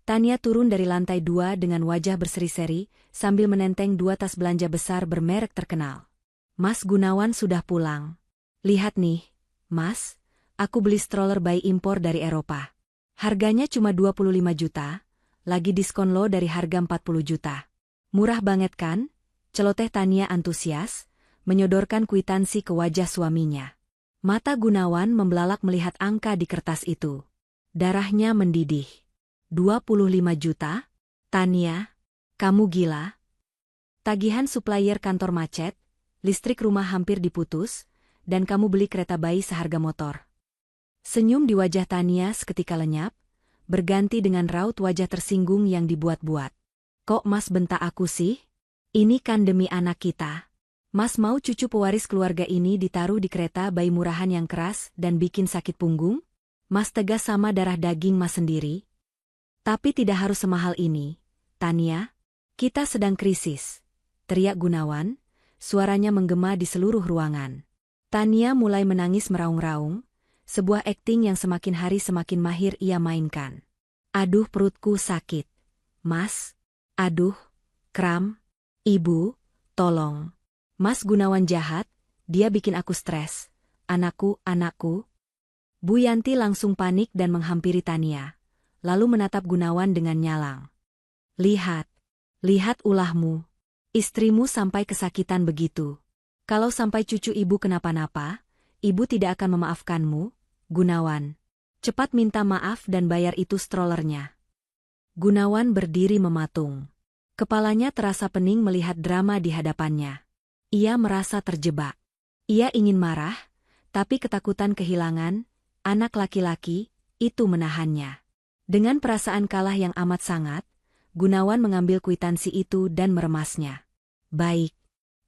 Tania turun dari lantai 2 dengan wajah berseri-seri sambil menenteng 2 tas belanja besar bermerek terkenal. Mas Gunawan sudah pulang. Lihat nih, Mas, aku beli stroller bayi impor dari Eropa. Harganya cuma 25 juta, lagi diskon lo dari harga 40 juta. Murah banget kan? Celoteh Tania antusias, menyodorkan kwitansi ke wajah suaminya. Mata Gunawan membelalak melihat angka di kertas itu. Darahnya mendidih. 25 juta? Tania, kamu gila? Tagihan supplier kantor macet, listrik rumah hampir diputus, dan kamu beli kereta bayi seharga motor. Senyum di wajah Tania seketika lenyap, berganti dengan raut wajah tersinggung yang dibuat-buat. Kok Mas bentak aku sih? Ini kan demi anak kita. Mas mau cucu pewaris keluarga ini ditaruh di kereta bayi murahan yang keras dan bikin sakit punggung? Mas tegas sama darah daging Mas sendiri. Tapi tidak harus semahal ini, Tania. Kita sedang krisis, teriak Gunawan, suaranya menggema di seluruh ruangan. Tania mulai menangis meraung-raung, sebuah akting yang semakin hari semakin mahir ia mainkan. Aduh perutku sakit. Mas. Aduh. Kram. Ibu, tolong. Mas Gunawan jahat, dia bikin aku stres. Anakku, anakku. Bu Yanti langsung panik dan menghampiri Tania, lalu menatap Gunawan dengan nyalang. Lihat. Lihat ulahmu. Istrimu sampai kesakitan begitu. Kalau sampai cucu ibu kenapa-napa, ibu tidak akan memaafkanmu, Gunawan. Cepat minta maaf dan bayar itu strollernya. Gunawan berdiri mematung. Kepalanya terasa pening melihat drama di hadapannya. Ia merasa terjebak. Ia ingin marah, tapi ketakutan kehilangan anak laki-laki itu menahannya. Dengan perasaan kalah yang amat sangat, Gunawan mengambil kwitansi itu dan meremasnya. Baik,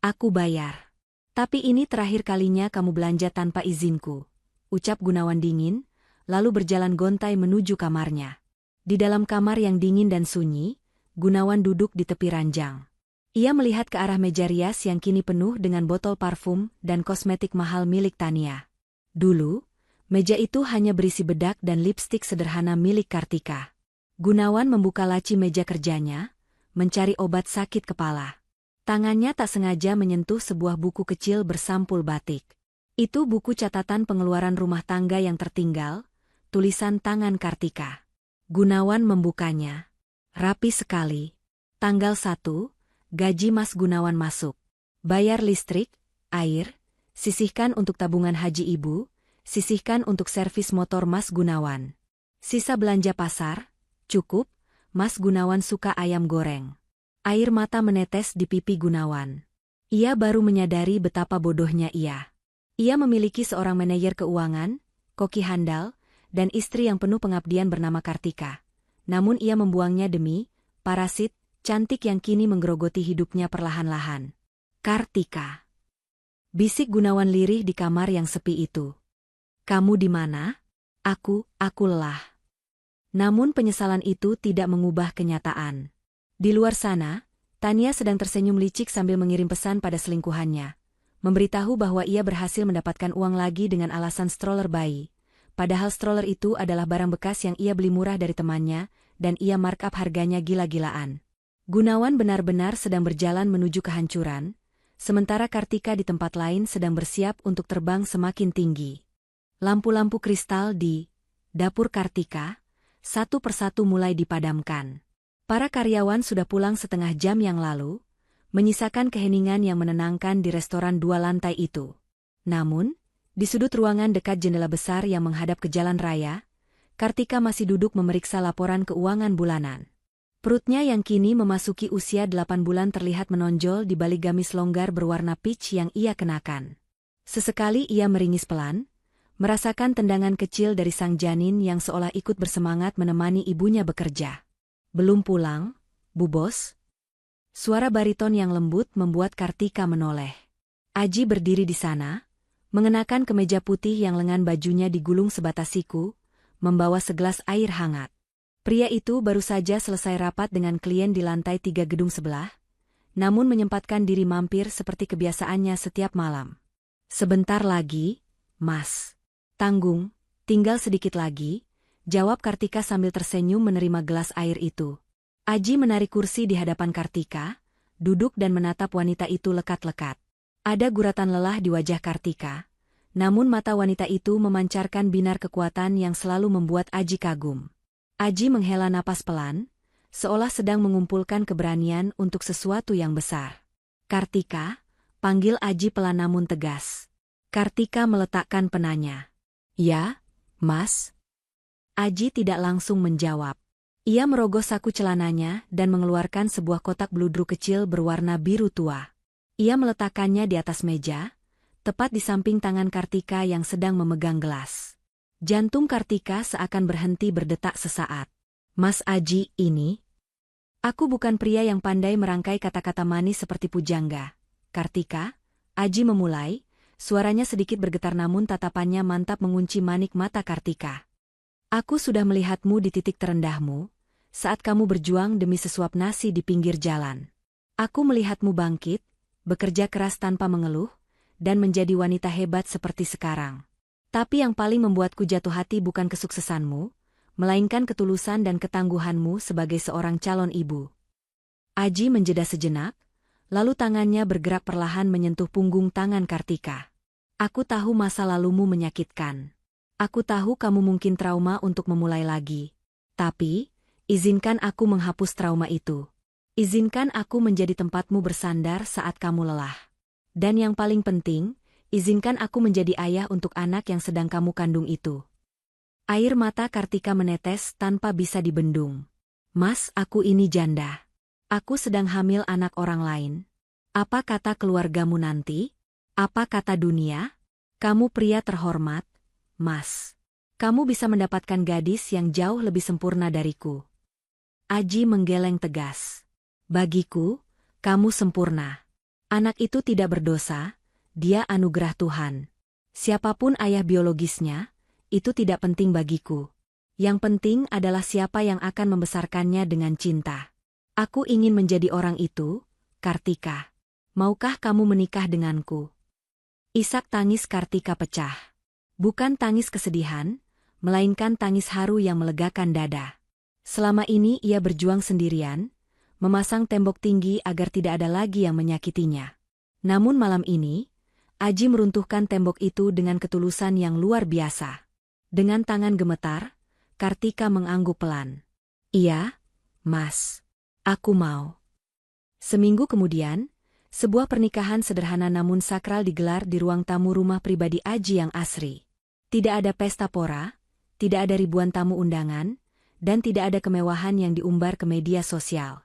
aku bayar. Tapi ini terakhir kalinya kamu belanja tanpa izinku, ucap Gunawan dingin, lalu berjalan gontai menuju kamarnya. Di dalam kamar yang dingin dan sunyi, Gunawan duduk di tepi ranjang. Ia melihat ke arah meja rias yang kini penuh dengan botol parfum dan kosmetik mahal milik Tania. Dulu, meja itu hanya berisi bedak dan lipstik sederhana milik Kartika. Gunawan membuka laci meja kerjanya, mencari obat sakit kepala. Tangannya tak sengaja menyentuh sebuah buku kecil bersampul batik. Itu buku catatan pengeluaran rumah tangga yang tertinggal, tulisan tangan Kartika. Gunawan membukanya. Rapi sekali. Tanggal 1, gaji Mas Gunawan masuk. Bayar listrik, air, sisihkan untuk tabungan haji ibu, sisihkan untuk servis motor Mas Gunawan. Sisa belanja pasar, cukup, Mas Gunawan suka ayam goreng. Air mata menetes di pipi Gunawan. Ia baru menyadari betapa bodohnya ia. Ia memiliki seorang manajer keuangan, koki handal, dan istri yang penuh pengabdian bernama Kartika. Namun ia membuangnya demi parasit cantik yang kini menggerogoti hidupnya perlahan-lahan. Kartika. Bisik Gunawan lirih di kamar yang sepi itu. Kamu di mana? Aku lelah. Namun penyesalan itu tidak mengubah kenyataan. Di luar sana, Tania sedang tersenyum licik sambil mengirim pesan pada selingkuhannya. Memberitahu bahwa ia berhasil mendapatkan uang lagi dengan alasan stroller bayi. Padahal stroller itu adalah barang bekas yang ia beli murah dari temannya, dan ia markup harganya gila-gilaan. Gunawan benar-benar sedang berjalan menuju kehancuran, sementara Kartika di tempat lain sedang bersiap untuk terbang semakin tinggi. Lampu-lampu kristal di dapur Kartika, satu persatu mulai dipadamkan. Para karyawan sudah pulang setengah jam yang lalu, menyisakan keheningan yang menenangkan di restoran 2 lantai itu. Namun, di sudut ruangan dekat jendela besar yang menghadap ke jalan raya, Kartika masih duduk memeriksa laporan keuangan bulanan. Perutnya yang kini memasuki usia 8 bulan terlihat menonjol di balik gamis longgar berwarna peach yang ia kenakan. Sesekali ia meringis pelan, merasakan tendangan kecil dari sang janin yang seolah ikut bersemangat menemani ibunya bekerja. Belum pulang, Bu Bos? Suara bariton yang lembut membuat Kartika menoleh. Aji berdiri di sana, mengenakan kemeja putih yang lengan bajunya digulung sebatas siku, membawa segelas air hangat. Pria itu baru saja selesai rapat dengan klien di lantai 3 gedung sebelah, namun menyempatkan diri mampir seperti kebiasaannya setiap malam. Sebentar lagi, Mas. Tanggung, tinggal sedikit lagi, jawab Kartika sambil tersenyum menerima gelas air itu. Aji menarik kursi di hadapan Kartika, duduk dan menatap wanita itu lekat-lekat. Ada guratan lelah di wajah Kartika, namun mata wanita itu memancarkan binar kekuatan yang selalu membuat Aji kagum. Aji menghela napas pelan, seolah sedang mengumpulkan keberanian untuk sesuatu yang besar. Kartika, panggil Aji pelan namun tegas. Kartika meletakkan penanya. Ya, Mas. Aji tidak langsung menjawab. Ia merogoh saku celananya dan mengeluarkan sebuah kotak bludru kecil berwarna biru tua. Ia meletakkannya di atas meja, tepat di samping tangan Kartika yang sedang memegang gelas. Jantung Kartika seakan berhenti berdetak sesaat. Mas Aji, ini... Aku bukan pria yang pandai merangkai kata-kata manis seperti pujangga. Kartika, Aji memulai, suaranya sedikit bergetar namun tatapannya mantap mengunci manik mata Kartika. Aku sudah melihatmu di titik terendahmu, saat kamu berjuang demi sesuap nasi di pinggir jalan. Aku melihatmu bangkit, bekerja keras tanpa mengeluh, dan menjadi wanita hebat seperti sekarang. Tapi yang paling membuatku jatuh hati bukan kesuksesanmu, melainkan ketulusan dan ketangguhanmu sebagai seorang calon ibu. Aji menjeda sejenak, lalu tangannya bergerak perlahan menyentuh punggung tangan Kartika. Aku tahu masa lalumu menyakitkan. Aku tahu kamu mungkin trauma untuk memulai lagi. Tapi, izinkan aku menghapus trauma itu. Izinkan aku menjadi tempatmu bersandar saat kamu lelah. Dan yang paling penting, izinkan aku menjadi ayah untuk anak yang sedang kamu kandung itu. Air mata Kartika menetes tanpa bisa dibendung. Mas, aku ini janda. Aku sedang hamil anak orang lain. Apa kata keluargamu nanti? Apa kata dunia? Kamu pria terhormat, Mas. Kamu bisa mendapatkan gadis yang jauh lebih sempurna dariku. Aji menggeleng tegas. Bagiku, kamu sempurna. Anak itu tidak berdosa, dia anugerah Tuhan. Siapapun ayah biologisnya, itu tidak penting bagiku. Yang penting adalah siapa yang akan membesarkannya dengan cinta. Aku ingin menjadi orang itu, Kartika. Maukah kamu menikah denganku? Isak tangis Kartika pecah. Bukan tangis kesedihan, melainkan tangis haru yang melegakan dada. Selama ini ia berjuang sendirian, memasang tembok tinggi agar tidak ada lagi yang menyakitinya. Namun malam ini, Aji meruntuhkan tembok itu dengan ketulusan yang luar biasa. Dengan tangan gemetar, Kartika mengangguk pelan. Iya, Mas. Aku mau. Seminggu kemudian, sebuah pernikahan sederhana namun sakral digelar di ruang tamu rumah pribadi Aji yang asri. Tidak ada pesta pora, tidak ada ribuan tamu undangan, dan tidak ada kemewahan yang diumbar ke media sosial.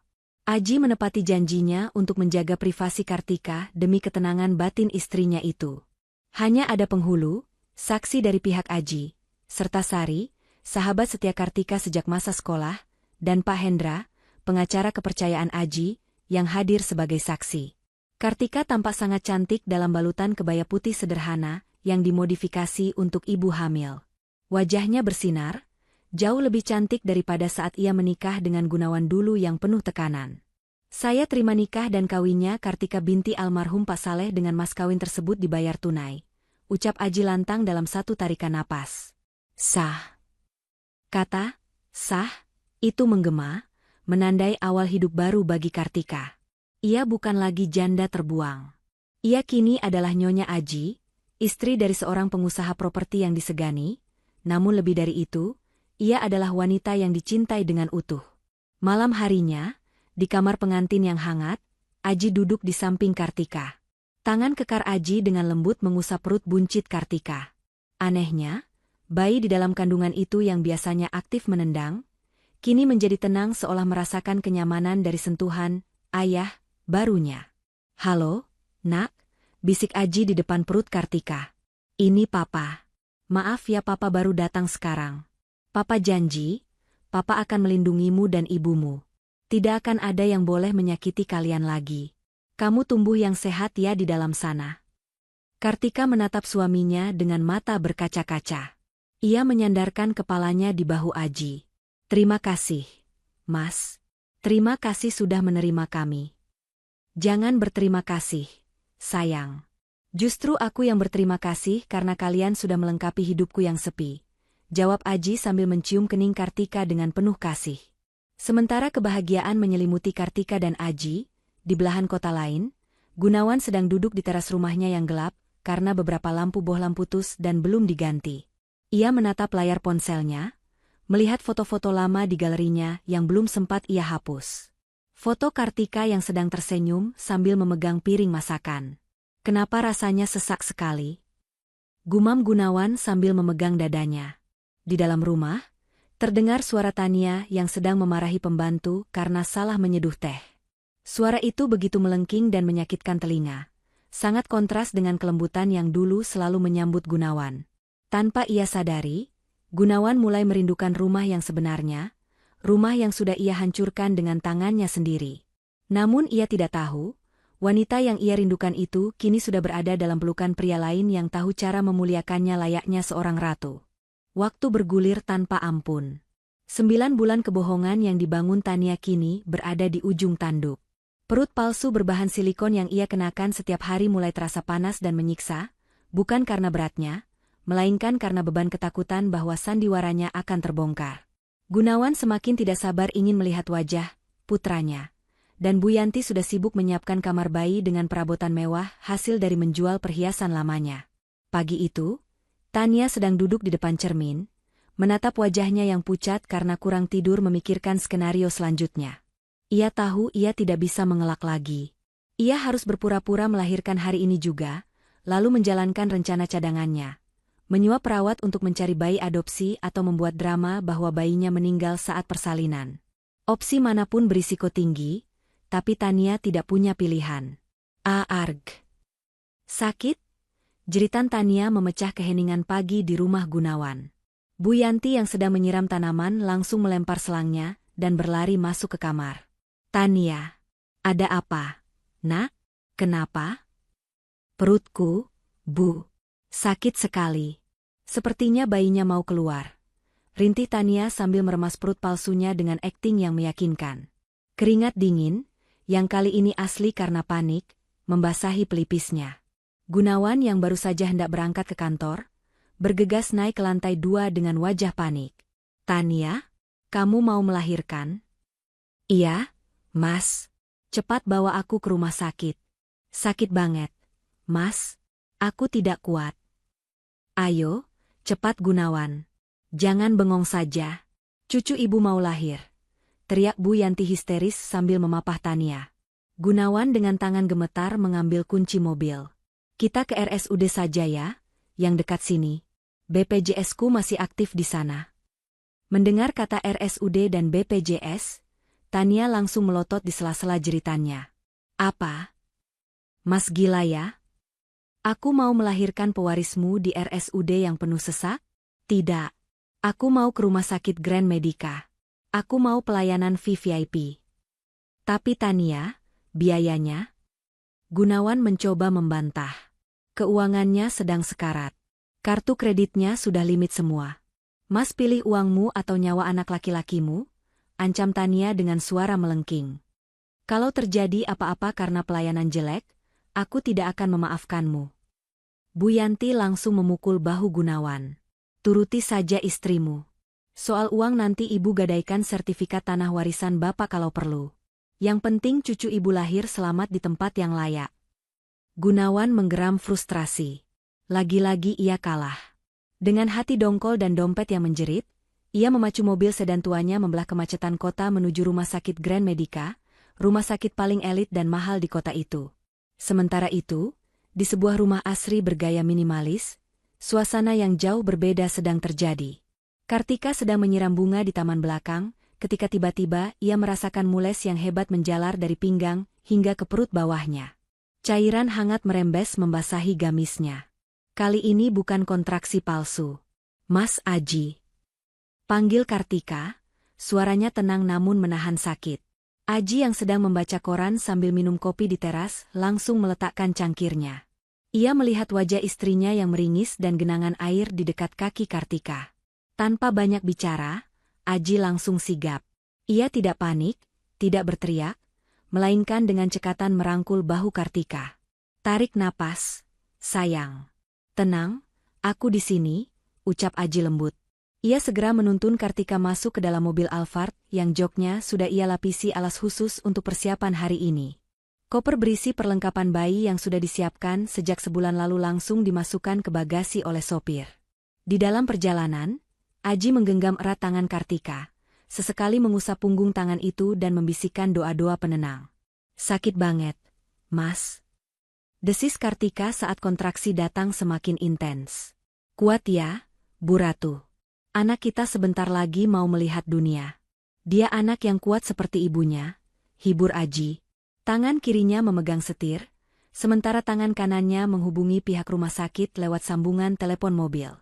Aji menepati janjinya untuk menjaga privasi Kartika demi ketenangan batin istrinya itu. Hanya ada penghulu, saksi dari pihak Aji, serta Sari, sahabat setia Kartika sejak masa sekolah, dan Pak Hendra, pengacara kepercayaan Aji, yang hadir sebagai saksi. Kartika tampak sangat cantik dalam balutan kebaya putih sederhana yang dimodifikasi untuk ibu hamil. Wajahnya bersinar, jauh lebih cantik daripada saat ia menikah dengan Gunawan dulu yang penuh tekanan. Saya terima nikah dan kawinnya Kartika binti almarhum Pak Saleh dengan mas kawin tersebut dibayar tunai. Ucap Aji lantang dalam satu tarikan napas. Sah. Kata, sah, itu menggema, menandai awal hidup baru bagi Kartika. Ia bukan lagi janda terbuang. Ia kini adalah Nyonya Aji, istri dari seorang pengusaha properti yang disegani, namun lebih dari itu, ia adalah wanita yang dicintai dengan utuh. Malam harinya, di kamar pengantin yang hangat, Aji duduk di samping Kartika. Tangan kekar Aji dengan lembut mengusap perut buncit Kartika. Anehnya, bayi di dalam kandungan itu yang biasanya aktif menendang, kini menjadi tenang seolah merasakan kenyamanan dari sentuhan ayah barunya. Halo, nak, bisik Aji di depan perut Kartika. Ini papa. Maaf ya papa baru datang sekarang. Papa janji, papa akan melindungimu dan ibumu. Tidak akan ada yang boleh menyakiti kalian lagi. Kamu tumbuh yang sehat ya di dalam sana. Kartika menatap suaminya dengan mata berkaca-kaca. Ia menyandarkan kepalanya di bahu Aji. Terima kasih, Mas. Terima kasih sudah menerima kami. Jangan berterima kasih, sayang. Justru aku yang berterima kasih karena kalian sudah melengkapi hidupku yang sepi. Jawab Aji sambil mencium kening Kartika dengan penuh kasih. Sementara kebahagiaan menyelimuti Kartika dan Aji, di belahan kota lain, Gunawan sedang duduk di teras rumahnya yang gelap karena beberapa lampu bohlam putus dan belum diganti. Ia menatap layar ponselnya, melihat foto-foto lama di galerinya yang belum sempat ia hapus. Foto Kartika yang sedang tersenyum sambil memegang piring masakan. Kenapa rasanya sesak sekali? Gumam Gunawan sambil memegang dadanya. Di dalam rumah, terdengar suara Tania yang sedang memarahi pembantu karena salah menyeduh teh. Suara itu begitu melengking dan menyakitkan telinga. Sangat kontras dengan kelembutan yang dulu selalu menyambut Gunawan. Tanpa ia sadari, Gunawan mulai merindukan rumah yang sebenarnya, rumah yang sudah ia hancurkan dengan tangannya sendiri. Namun ia tidak tahu, wanita yang ia rindukan itu kini sudah berada dalam pelukan pria lain yang tahu cara memuliakannya layaknya seorang ratu. Waktu bergulir tanpa ampun. 9 bulan kebohongan yang dibangun Tania kini berada di ujung tanduk. Perut palsu berbahan silikon yang ia kenakan setiap hari mulai terasa panas dan menyiksa, bukan karena beratnya, melainkan karena beban ketakutan bahwa sandiwaranya akan terbongkar. Gunawan semakin tidak sabar ingin melihat wajah putranya. Dan Bu Yanti sudah sibuk menyiapkan kamar bayi dengan perabotan mewah hasil dari menjual perhiasan lamanya. Pagi itu, Tania sedang duduk di depan cermin, menatap wajahnya yang pucat karena kurang tidur memikirkan skenario selanjutnya. Ia tahu ia tidak bisa mengelak lagi. Ia harus berpura-pura melahirkan hari ini juga, lalu menjalankan rencana cadangannya. Menyuap perawat untuk mencari bayi adopsi atau membuat drama bahwa bayinya meninggal saat persalinan. Opsi manapun berisiko tinggi, tapi Tania tidak punya pilihan. Arg. Sakit? Jeritan Tania memecah keheningan pagi di rumah Gunawan. Bu Yanti yang sedang menyiram tanaman langsung melempar selangnya dan berlari masuk ke kamar. Tania, ada apa? Nak, kenapa? Perutku, Bu, sakit sekali. Sepertinya bayinya mau keluar. Rintih Tania sambil meremas perut palsunya dengan akting yang meyakinkan. Keringat dingin, yang kali ini asli karena panik, membasahi pelipisnya. Gunawan yang baru saja hendak berangkat ke kantor, bergegas naik ke lantai 2 dengan wajah panik. Tania, kamu mau melahirkan? Iya, Mas. Cepat bawa aku ke rumah sakit. Sakit banget. Mas, aku tidak kuat. Ayo, cepat Gunawan. Jangan bengong saja. Cucu ibu mau lahir. Teriak Bu Yanti histeris sambil memapah Tania. Gunawan dengan tangan gemetar mengambil kunci mobil. Kita ke RSUD saja ya, yang dekat sini. BPJS-ku masih aktif di sana. Mendengar kata RSUD dan BPJS, Tania langsung melotot di sela-sela jeritannya. Apa? Mas gila ya? Aku mau melahirkan pewarismu di RSUD yang penuh sesak? Tidak. Aku mau ke rumah sakit Grand Medica. Aku mau pelayanan VVIP. Tapi Tania, biayanya? Gunawan mencoba membantah. Keuangannya sedang sekarat. Kartu kreditnya sudah limit semua. Mas pilih uangmu atau nyawa anak laki-lakimu? Ancam Tania dengan suara melengking. Kalau terjadi apa-apa karena pelayanan jelek, aku tidak akan memaafkanmu. Bu Yanti langsung memukul bahu Gunawan. Turuti saja istrimu. Soal uang nanti ibu gadaikan sertifikat tanah warisan bapak kalau perlu. Yang penting cucu ibu lahir selamat di tempat yang layak. Gunawan menggeram frustrasi. Lagi-lagi ia kalah. Dengan hati dongkol dan dompet yang menjerit, ia memacu mobil sedan tuanya membelah kemacetan kota menuju rumah sakit Grand Medica, rumah sakit paling elit dan mahal di kota itu. Sementara itu, di sebuah rumah asri bergaya minimalis, suasana yang jauh berbeda sedang terjadi. Kartika sedang menyiram bunga di taman belakang, ketika tiba-tiba ia merasakan mules yang hebat menjalar dari pinggang hingga ke perut bawahnya. Cairan hangat merembes membasahi gamisnya. Kali ini bukan kontraksi palsu. Mas Aji. Panggil Kartika, suaranya tenang namun menahan sakit. Aji yang sedang membaca koran sambil minum kopi di teras langsung meletakkan cangkirnya. Ia melihat wajah istrinya yang meringis dan genangan air di dekat kaki Kartika. Tanpa banyak bicara, Aji langsung sigap. Ia tidak panik, tidak berteriak, melainkan dengan cekatan merangkul bahu Kartika. Tarik napas, sayang. Tenang, aku di sini, ucap Aji lembut. Ia segera menuntun Kartika masuk ke dalam mobil Alphard yang joknya sudah ia lapisi alas khusus untuk persiapan hari ini. Koper berisi perlengkapan bayi yang sudah disiapkan sejak sebulan lalu langsung dimasukkan ke bagasi oleh sopir. Di dalam perjalanan, Aji menggenggam erat tangan Kartika, sesekali mengusap punggung tangan itu dan membisikkan doa-doa penenang. Sakit banget, Mas. Desis Kartika saat kontraksi datang semakin intens. Kuat ya, Bu Ratu. Anak kita sebentar lagi mau melihat dunia. Dia anak yang kuat seperti ibunya, hibur Aji. Tangan kirinya memegang setir, sementara tangan kanannya menghubungi pihak rumah sakit lewat sambungan telepon mobil.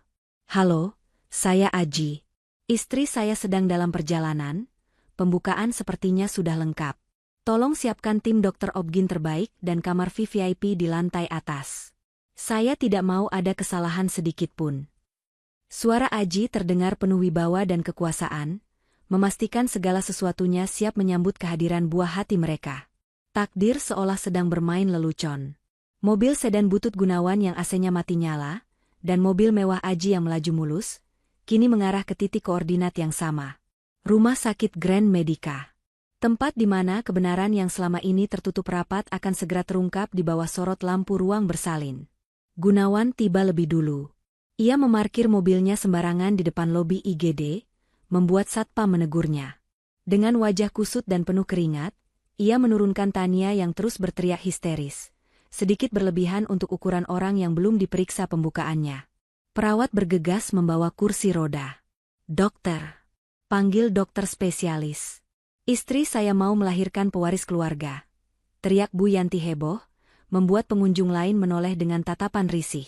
Halo, Saya Aji. Istri saya sedang dalam perjalanan, pembukaan sepertinya sudah lengkap. Tolong siapkan tim dokter Obgyn terbaik dan kamar VVIP di lantai atas. Saya tidak mau ada kesalahan sedikit pun. Suara Aji terdengar penuh wibawa dan kekuasaan, memastikan segala sesuatunya siap menyambut kehadiran buah hati mereka. Takdir seolah sedang bermain lelucon. Mobil sedan butut Gunawan yang AC-nya mati nyala, dan mobil mewah Aji yang melaju mulus, kini mengarah ke titik koordinat yang sama. Rumah sakit Grand Medica. Tempat di mana kebenaran yang selama ini tertutup rapat akan segera terungkap di bawah sorot lampu ruang bersalin. Gunawan tiba lebih dulu. Ia memarkir mobilnya sembarangan di depan lobi IGD, membuat satpam menegurnya. Dengan wajah kusut dan penuh keringat, ia menurunkan Tania yang terus berteriak histeris. Sedikit berlebihan untuk ukuran orang yang belum diperiksa pembukaannya. Perawat bergegas membawa kursi roda. Dokter. Panggil dokter spesialis. Istri saya mau melahirkan pewaris keluarga. Teriak Bu Yanti heboh, membuat pengunjung lain menoleh dengan tatapan risih.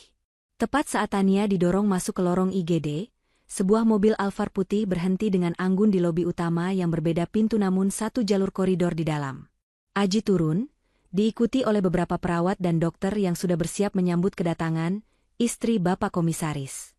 Tepat saat Tania didorong masuk ke lorong IGD, sebuah mobil Alphard putih berhenti dengan anggun di lobi utama yang berbeda pintu namun satu jalur koridor di dalam. Aji turun, diikuti oleh beberapa perawat dan dokter yang sudah bersiap menyambut kedatangan istri Bapak Komisaris.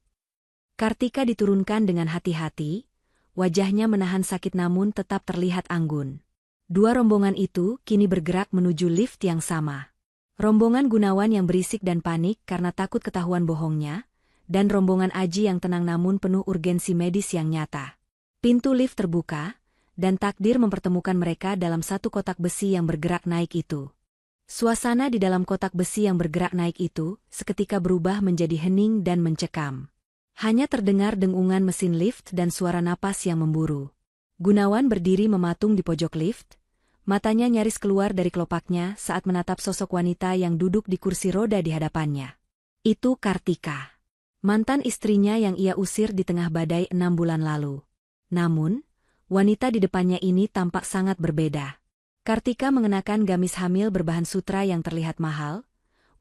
Kartika diturunkan dengan hati-hati, wajahnya menahan sakit namun tetap terlihat anggun. Dua rombongan itu kini bergerak menuju lift yang sama. Rombongan Gunawan yang berisik dan panik karena takut ketahuan bohongnya, dan rombongan Aji yang tenang namun penuh urgensi medis yang nyata. Pintu lift terbuka, dan takdir mempertemukan mereka dalam satu kotak besi yang bergerak naik itu. Suasana di dalam kotak besi yang bergerak naik itu seketika berubah menjadi hening dan mencekam. Hanya terdengar dengungan mesin lift dan suara napas yang memburu. Gunawan berdiri mematung di pojok lift, matanya nyaris keluar dari kelopaknya saat menatap sosok wanita yang duduk di kursi roda di hadapannya. Itu Kartika. Mantan istrinya yang ia usir di tengah badai 6 bulan lalu. Namun, wanita di depannya ini tampak sangat berbeda. Kartika mengenakan gamis hamil berbahan sutra yang terlihat mahal.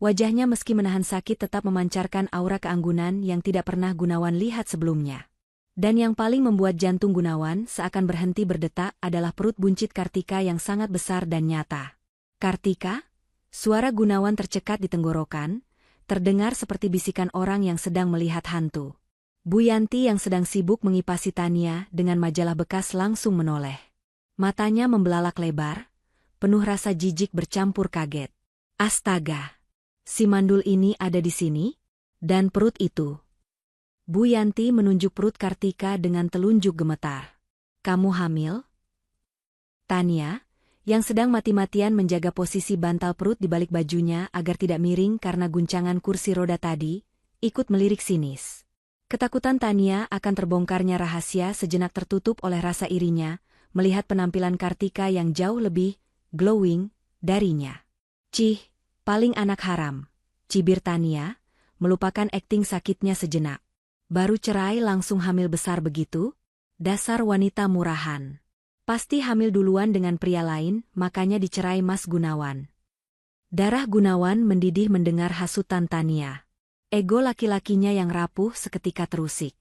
Wajahnya meski menahan sakit tetap memancarkan aura keanggunan yang tidak pernah Gunawan lihat sebelumnya. Dan yang paling membuat jantung Gunawan seakan berhenti berdetak adalah perut buncit Kartika yang sangat besar dan nyata. Kartika? Suara Gunawan tercekat di tenggorokan, terdengar seperti bisikan orang yang sedang melihat hantu. Bu Yanti yang sedang sibuk mengipasi Tania dengan majalah bekas langsung menoleh. Matanya membelalak lebar, penuh rasa jijik bercampur kaget. Astaga! Si mandul ini ada di sini? Dan perut itu? Bu Yanti menunjuk perut Kartika dengan telunjuk gemetar. Kamu hamil? Tania, yang sedang mati-matian menjaga posisi bantal perut di balik bajunya agar tidak miring karena guncangan kursi roda tadi, ikut melirik sinis. Ketakutan Tania akan terbongkarnya rahasia sejenak tertutup oleh rasa irinya, melihat penampilan Kartika yang jauh lebih glowing darinya. Cih, paling anak haram, cibir Tania, melupakan akting sakitnya sejenak. Baru cerai langsung hamil besar begitu? Dasar wanita murahan. Pasti hamil duluan dengan pria lain, makanya dicerai Mas Gunawan. Darah Gunawan mendidih mendengar hasutan Tania. Ego laki-lakinya yang rapuh seketika terusik.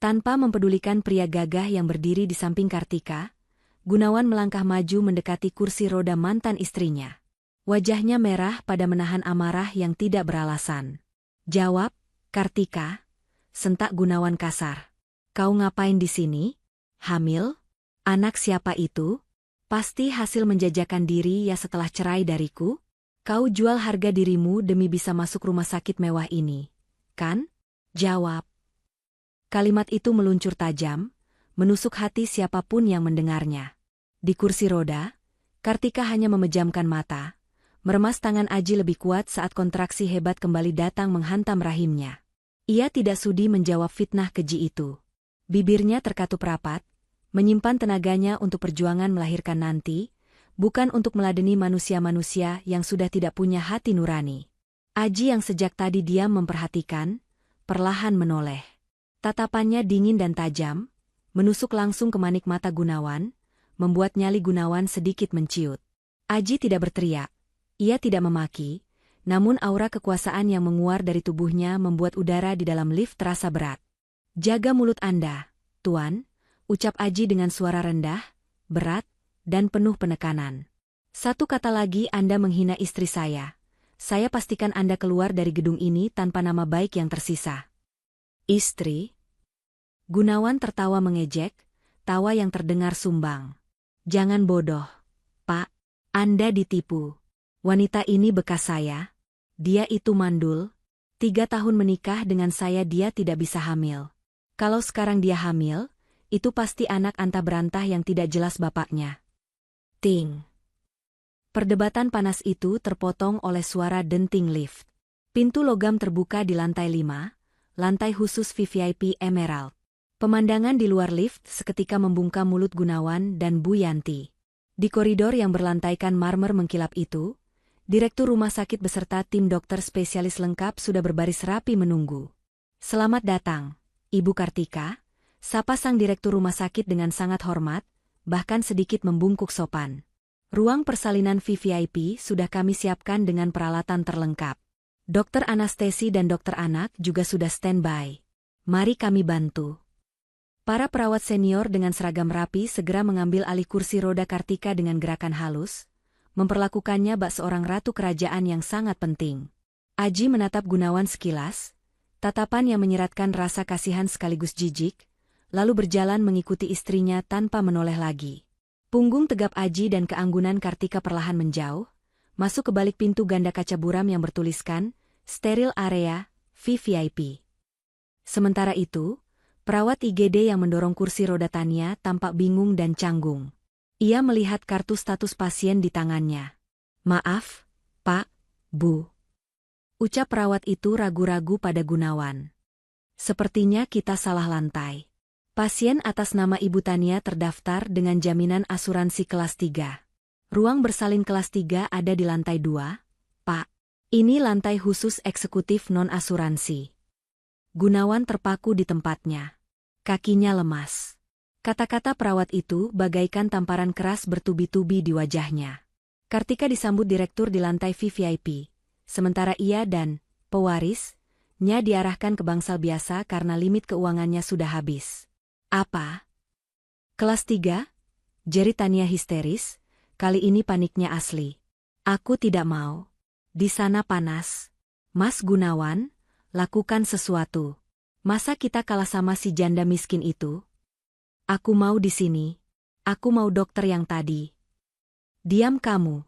Tanpa mempedulikan pria gagah yang berdiri di samping Kartika, Gunawan melangkah maju mendekati kursi roda mantan istrinya. Wajahnya merah pada menahan amarah yang tidak beralasan. Jawab, Kartika, sentak Gunawan kasar. Kau ngapain di sini? Hamil? Anak siapa itu? Pasti hasil menjajakan diri ya setelah cerai dariku? Kau jual harga dirimu demi bisa masuk rumah sakit mewah ini, kan? Jawab. Kalimat itu meluncur tajam, menusuk hati siapapun yang mendengarnya. Di kursi roda, Kartika hanya memejamkan mata, meremas tangan Aji lebih kuat saat kontraksi hebat kembali datang menghantam rahimnya. Ia tidak sudi menjawab fitnah keji itu. Bibirnya terkatup rapat, menyimpan tenaganya untuk perjuangan melahirkan nanti, bukan untuk meladeni manusia-manusia yang sudah tidak punya hati nurani. Aji yang sejak tadi diam memperhatikan, perlahan menoleh. Tatapannya dingin dan tajam, menusuk langsung ke manik mata Gunawan, membuat nyali Gunawan sedikit menciut. Aji tidak berteriak, ia tidak memaki, namun aura kekuasaan yang menguar dari tubuhnya membuat udara di dalam lift terasa berat. Jaga mulut Anda, Tuan, ucap Aji dengan suara rendah, berat, dan penuh penekanan. Satu kata lagi Anda menghina istri saya. Saya pastikan Anda keluar dari gedung ini tanpa nama baik yang tersisa. Istri? Gunawan tertawa mengejek, tawa yang terdengar sumbang. Jangan bodoh, Pak. Anda ditipu. Wanita ini bekas saya. Dia itu mandul. 3 tahun menikah dengan saya dia tidak bisa hamil. Kalau sekarang dia hamil, itu pasti anak antah berantah yang tidak jelas bapaknya. Ting. Perdebatan panas itu terpotong oleh suara denting lift. Pintu logam terbuka di lantai 5, lantai khusus VVIP Emerald. Pemandangan di luar lift seketika membungkam mulut Gunawan dan Bu Yanti. Di koridor yang berlantaikan marmer mengkilap itu, Direktur rumah sakit beserta tim dokter spesialis lengkap sudah berbaris rapi menunggu. Selamat datang, Ibu Kartika, sapa sang direktur rumah sakit dengan sangat hormat, bahkan sedikit membungkuk sopan. Ruang persalinan VVIP sudah kami siapkan dengan peralatan terlengkap. Dokter anestesi dan dokter anak juga sudah standby. Mari kami bantu. Para perawat senior dengan seragam rapi segera mengambil alih kursi roda Kartika dengan gerakan halus, memperlakukannya bak seorang ratu kerajaan yang sangat penting. Aji menatap Gunawan sekilas, tatapan yang menyeratkan rasa kasihan sekaligus jijik, lalu berjalan mengikuti istrinya tanpa menoleh lagi. Punggung tegap Aji dan keanggunan Kartika perlahan menjauh, masuk ke balik pintu ganda kaca buram yang bertuliskan, Steril Area, VVIP. Sementara itu, perawat IGD yang mendorong kursi roda Tania tampak bingung dan canggung. Ia melihat kartu status pasien di tangannya. Maaf, Pak, Bu. Ucap perawat itu ragu-ragu pada Gunawan. Sepertinya kita salah lantai. Pasien atas nama Ibu Tania terdaftar dengan jaminan asuransi kelas 3. Ruang bersalin kelas 3 ada di lantai 2, Pak. Ini lantai khusus eksekutif non-asuransi. Gunawan terpaku di tempatnya. Kakinya lemas. Kata-kata perawat itu bagaikan tamparan keras bertubi-tubi di wajahnya. Kartika disambut direktur di lantai VVIP, sementara ia dan pewarisnya diarahkan ke bangsal biasa karena limit keuangannya sudah habis. Apa? Kelas 3? Jerit Tania histeris, kali ini paniknya asli. Aku tidak mau. Di sana panas. Mas Gunawan, lakukan sesuatu. Masa kita kalah sama si janda miskin itu? Aku mau di sini. Aku mau dokter yang tadi. Diam kamu.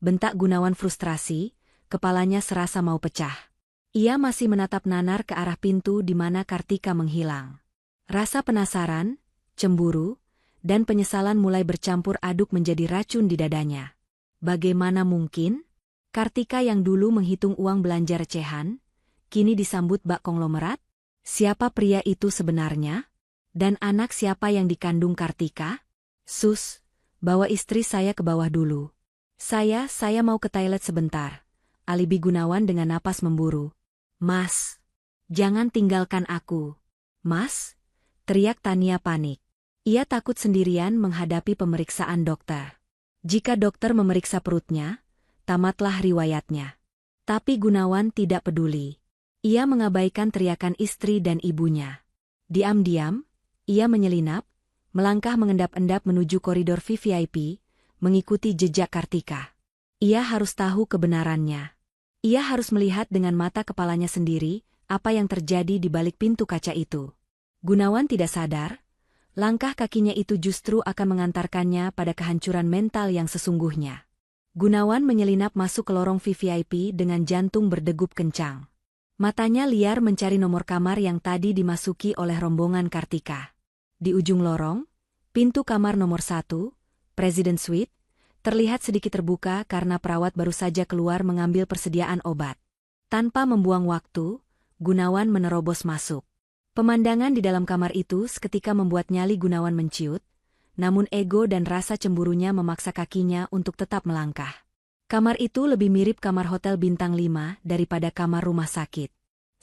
Bentak Gunawan frustrasi, kepalanya serasa mau pecah. Ia masih menatap nanar ke arah pintu di mana Kartika menghilang. Rasa penasaran, cemburu, dan penyesalan mulai bercampur aduk menjadi racun di dadanya. Bagaimana mungkin? Kartika yang dulu menghitung uang belanja recehan, kini disambut bak konglomerat? Siapa pria itu sebenarnya? Dan anak siapa yang dikandung Kartika? Sus, bawa istri saya ke bawah dulu. Saya mau ke toilet sebentar. Alibi Gunawan dengan napas memburu. Mas, jangan tinggalkan aku. Mas, teriak Tania panik. Ia takut sendirian menghadapi pemeriksaan dokter. Jika dokter memeriksa perutnya, tamatlah riwayatnya. Tapi Gunawan tidak peduli. Ia mengabaikan teriakan istri dan ibunya. Diam-diam, ia menyelinap, melangkah mengendap-endap menuju koridor VVIP, mengikuti jejak Kartika. Ia harus tahu kebenarannya. Ia harus melihat dengan mata kepalanya sendiri apa yang terjadi di balik pintu kaca itu. Gunawan tidak sadar, langkah kakinya itu justru akan mengantarkannya pada kehancuran mental yang sesungguhnya. Gunawan menyelinap masuk ke lorong VVIP dengan jantung berdegup kencang. Matanya liar mencari nomor kamar yang tadi dimasuki oleh rombongan Kartika. Di ujung lorong, pintu kamar nomor 1, President Suite, terlihat sedikit terbuka karena perawat baru saja keluar mengambil persediaan obat. Tanpa membuang waktu, Gunawan menerobos masuk. Pemandangan di dalam kamar itu seketika membuat nyali Gunawan menciut, namun ego dan rasa cemburunya memaksa kakinya untuk tetap melangkah. Kamar itu lebih mirip kamar hotel bintang 5 daripada kamar rumah sakit.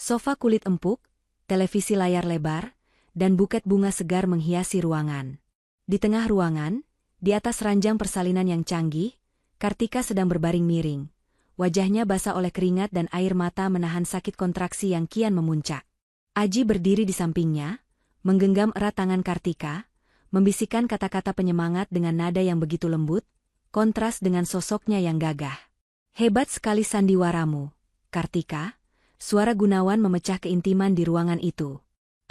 Sofa kulit empuk, televisi layar lebar, dan buket bunga segar menghiasi ruangan. Di tengah ruangan, di atas ranjang persalinan yang canggih, Kartika sedang berbaring miring. Wajahnya basah oleh keringat dan air mata menahan sakit kontraksi yang kian memuncak. Aji berdiri di sampingnya, menggenggam erat tangan Kartika, membisikkan kata-kata penyemangat dengan nada yang begitu lembut, kontras dengan sosoknya yang gagah. Hebat sekali sandiwaramu, Kartika. Suara Gunawan memecah keintiman di ruangan itu.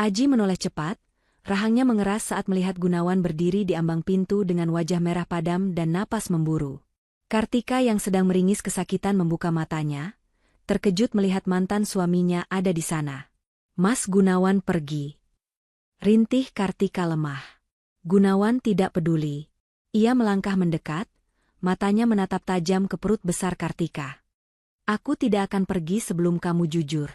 Aji menoleh cepat, rahangnya mengeras saat melihat Gunawan berdiri di ambang pintu dengan wajah merah padam dan napas memburu. Kartika yang sedang meringis kesakitan membuka matanya, terkejut melihat mantan suaminya ada di sana. Mas Gunawan pergi. Rintih Kartika lemah. Gunawan tidak peduli. Ia melangkah mendekat, matanya menatap tajam ke perut besar Kartika. Aku tidak akan pergi sebelum kamu jujur.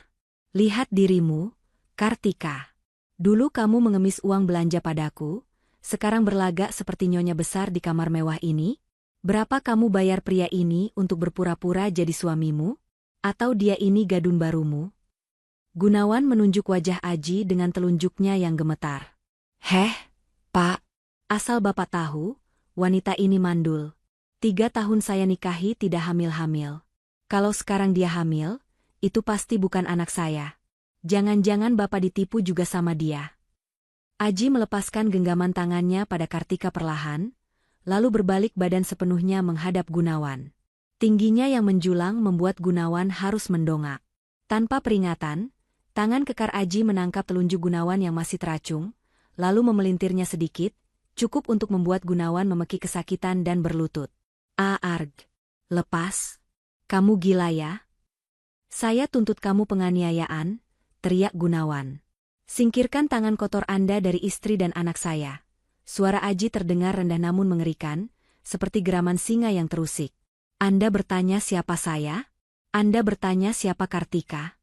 Lihat dirimu, Kartika. Dulu kamu mengemis uang belanja padaku, sekarang berlagak seperti nyonya besar di kamar mewah ini? Berapa kamu bayar pria ini untuk berpura-pura jadi suamimu? Atau dia ini gadun barumu? Gunawan menunjuk wajah Aji dengan telunjuknya yang gemetar. Heh, Pak. Asal Bapak tahu, wanita ini mandul. 3 tahun saya nikahi tidak hamil-hamil. Kalau sekarang dia hamil, itu pasti bukan anak saya. Jangan-jangan Bapak ditipu juga sama dia. Aji melepaskan genggaman tangannya pada Kartika perlahan, lalu berbalik badan sepenuhnya menghadap Gunawan. Tingginya yang menjulang membuat Gunawan harus mendongak. Tanpa peringatan, tangan kekar Aji menangkap telunjuk Gunawan yang masih teracung, lalu memelintirnya sedikit, cukup untuk membuat Gunawan memekik kesakitan dan berlutut. Arg. Lepas. Kamu gila ya? Saya tuntut kamu penganiayaan, teriak Gunawan. Singkirkan tangan kotor Anda dari istri dan anak saya. Suara Aji terdengar rendah namun mengerikan, seperti geraman singa yang terusik. Anda bertanya siapa saya? Anda bertanya siapa Kartika?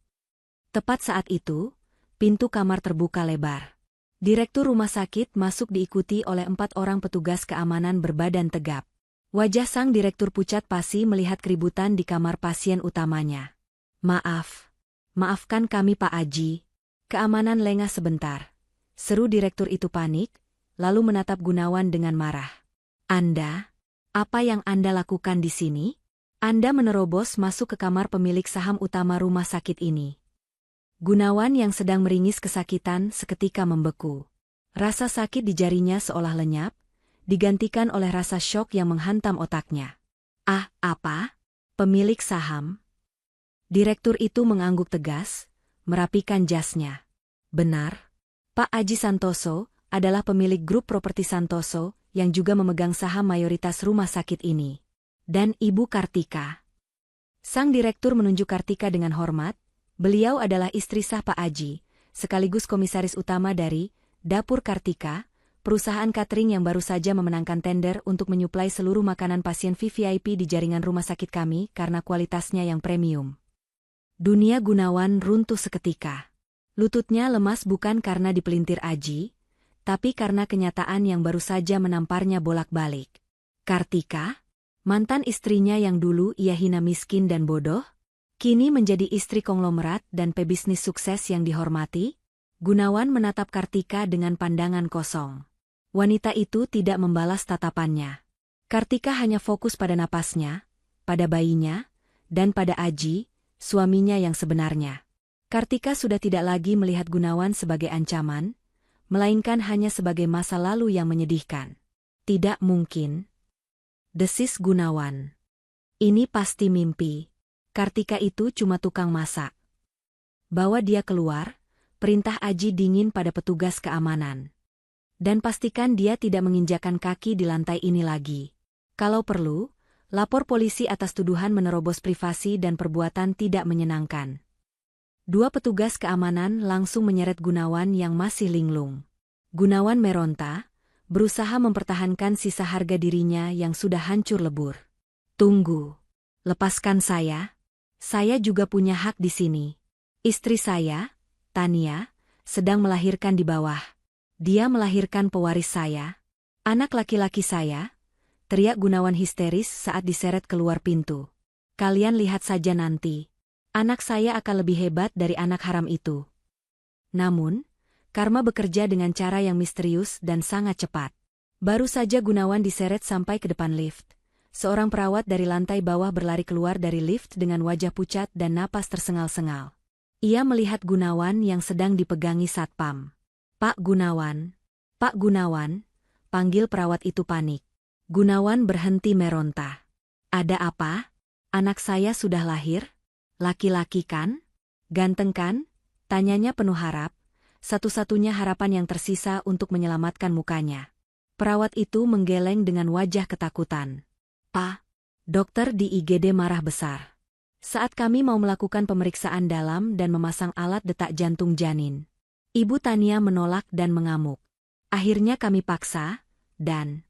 Tepat saat itu, pintu kamar terbuka lebar. Direktur rumah sakit masuk diikuti oleh 4 orang petugas keamanan berbadan tegap. Wajah sang direktur pucat pasi melihat keributan di kamar pasien utamanya. Maafkan kami Pak Aji. Keamanan lengah sebentar. Seru direktur itu panik, lalu menatap Gunawan dengan marah. Anda? Apa yang Anda lakukan di sini? Anda menerobos masuk ke kamar pemilik saham utama rumah sakit ini. Gunawan yang sedang meringis kesakitan seketika membeku. Rasa sakit di jarinya seolah lenyap, digantikan oleh rasa syok yang menghantam otaknya. Apa? Pemilik saham? Direktur itu mengangguk tegas, merapikan jasnya. Benar. Pak Aji Santoso adalah pemilik grup properti Santoso yang juga memegang saham mayoritas rumah sakit ini. Dan Ibu Kartika. Sang direktur menunjuk Kartika dengan hormat. Beliau adalah istri sah Pak Aji, sekaligus komisaris utama dari Dapur Kartika, perusahaan catering yang baru saja memenangkan tender untuk menyuplai seluruh makanan pasien VVIP di jaringan rumah sakit kami karena kualitasnya yang premium. Dunia Gunawan runtuh seketika. Lututnya lemas bukan karena dipelintir Aji, tapi karena kenyataan yang baru saja menamparnya bolak-balik. Kartika, mantan istrinya yang dulu ia hina miskin dan bodoh, kini menjadi istri konglomerat dan pebisnis sukses yang dihormati. Gunawan menatap Kartika dengan pandangan kosong. Wanita itu tidak membalas tatapannya. Kartika hanya fokus pada napasnya, pada bayinya, dan pada Aji, suaminya yang sebenarnya. Kartika sudah tidak lagi melihat Gunawan sebagai ancaman, melainkan hanya sebagai masa lalu yang menyedihkan. Tidak mungkin. Desis Gunawan. Ini pasti mimpi. Kartika itu cuma tukang masak. Bawa dia keluar, perintah Aji dingin pada petugas keamanan. Dan pastikan dia tidak menginjakan kaki di lantai ini lagi. Kalau perlu, lapor polisi atas tuduhan menerobos privasi dan perbuatan tidak menyenangkan. 2 petugas keamanan langsung menyeret Gunawan yang masih linglung. Gunawan meronta, berusaha mempertahankan sisa harga dirinya yang sudah hancur lebur. Tunggu. Lepaskan saya. Saya juga punya hak di sini. Istri saya, Tania, sedang melahirkan di bawah. Dia melahirkan pewaris saya. Anak laki-laki saya, teriak Gunawan histeris saat diseret keluar pintu. Kalian lihat saja nanti. Anak saya akan lebih hebat dari anak haram itu. Namun, karma bekerja dengan cara yang misterius dan sangat cepat. Baru saja Gunawan diseret sampai ke depan lift. Seorang perawat dari lantai bawah berlari keluar dari lift dengan wajah pucat dan napas tersengal-sengal. Ia melihat Gunawan yang sedang dipegangi satpam. Pak Gunawan, Pak Gunawan, panggil perawat itu panik. Gunawan berhenti meronta. Ada apa? Anak saya sudah lahir? Laki-laki kan? Ganteng kan? Tanyanya penuh harap, satu-satunya harapan yang tersisa untuk menyelamatkan mukanya. Perawat itu menggeleng dengan wajah ketakutan. Pak, dokter di IGD marah besar. Saat kami mau melakukan pemeriksaan dalam dan memasang alat detak jantung janin, Ibu Tania menolak dan mengamuk. Akhirnya kami paksa, dan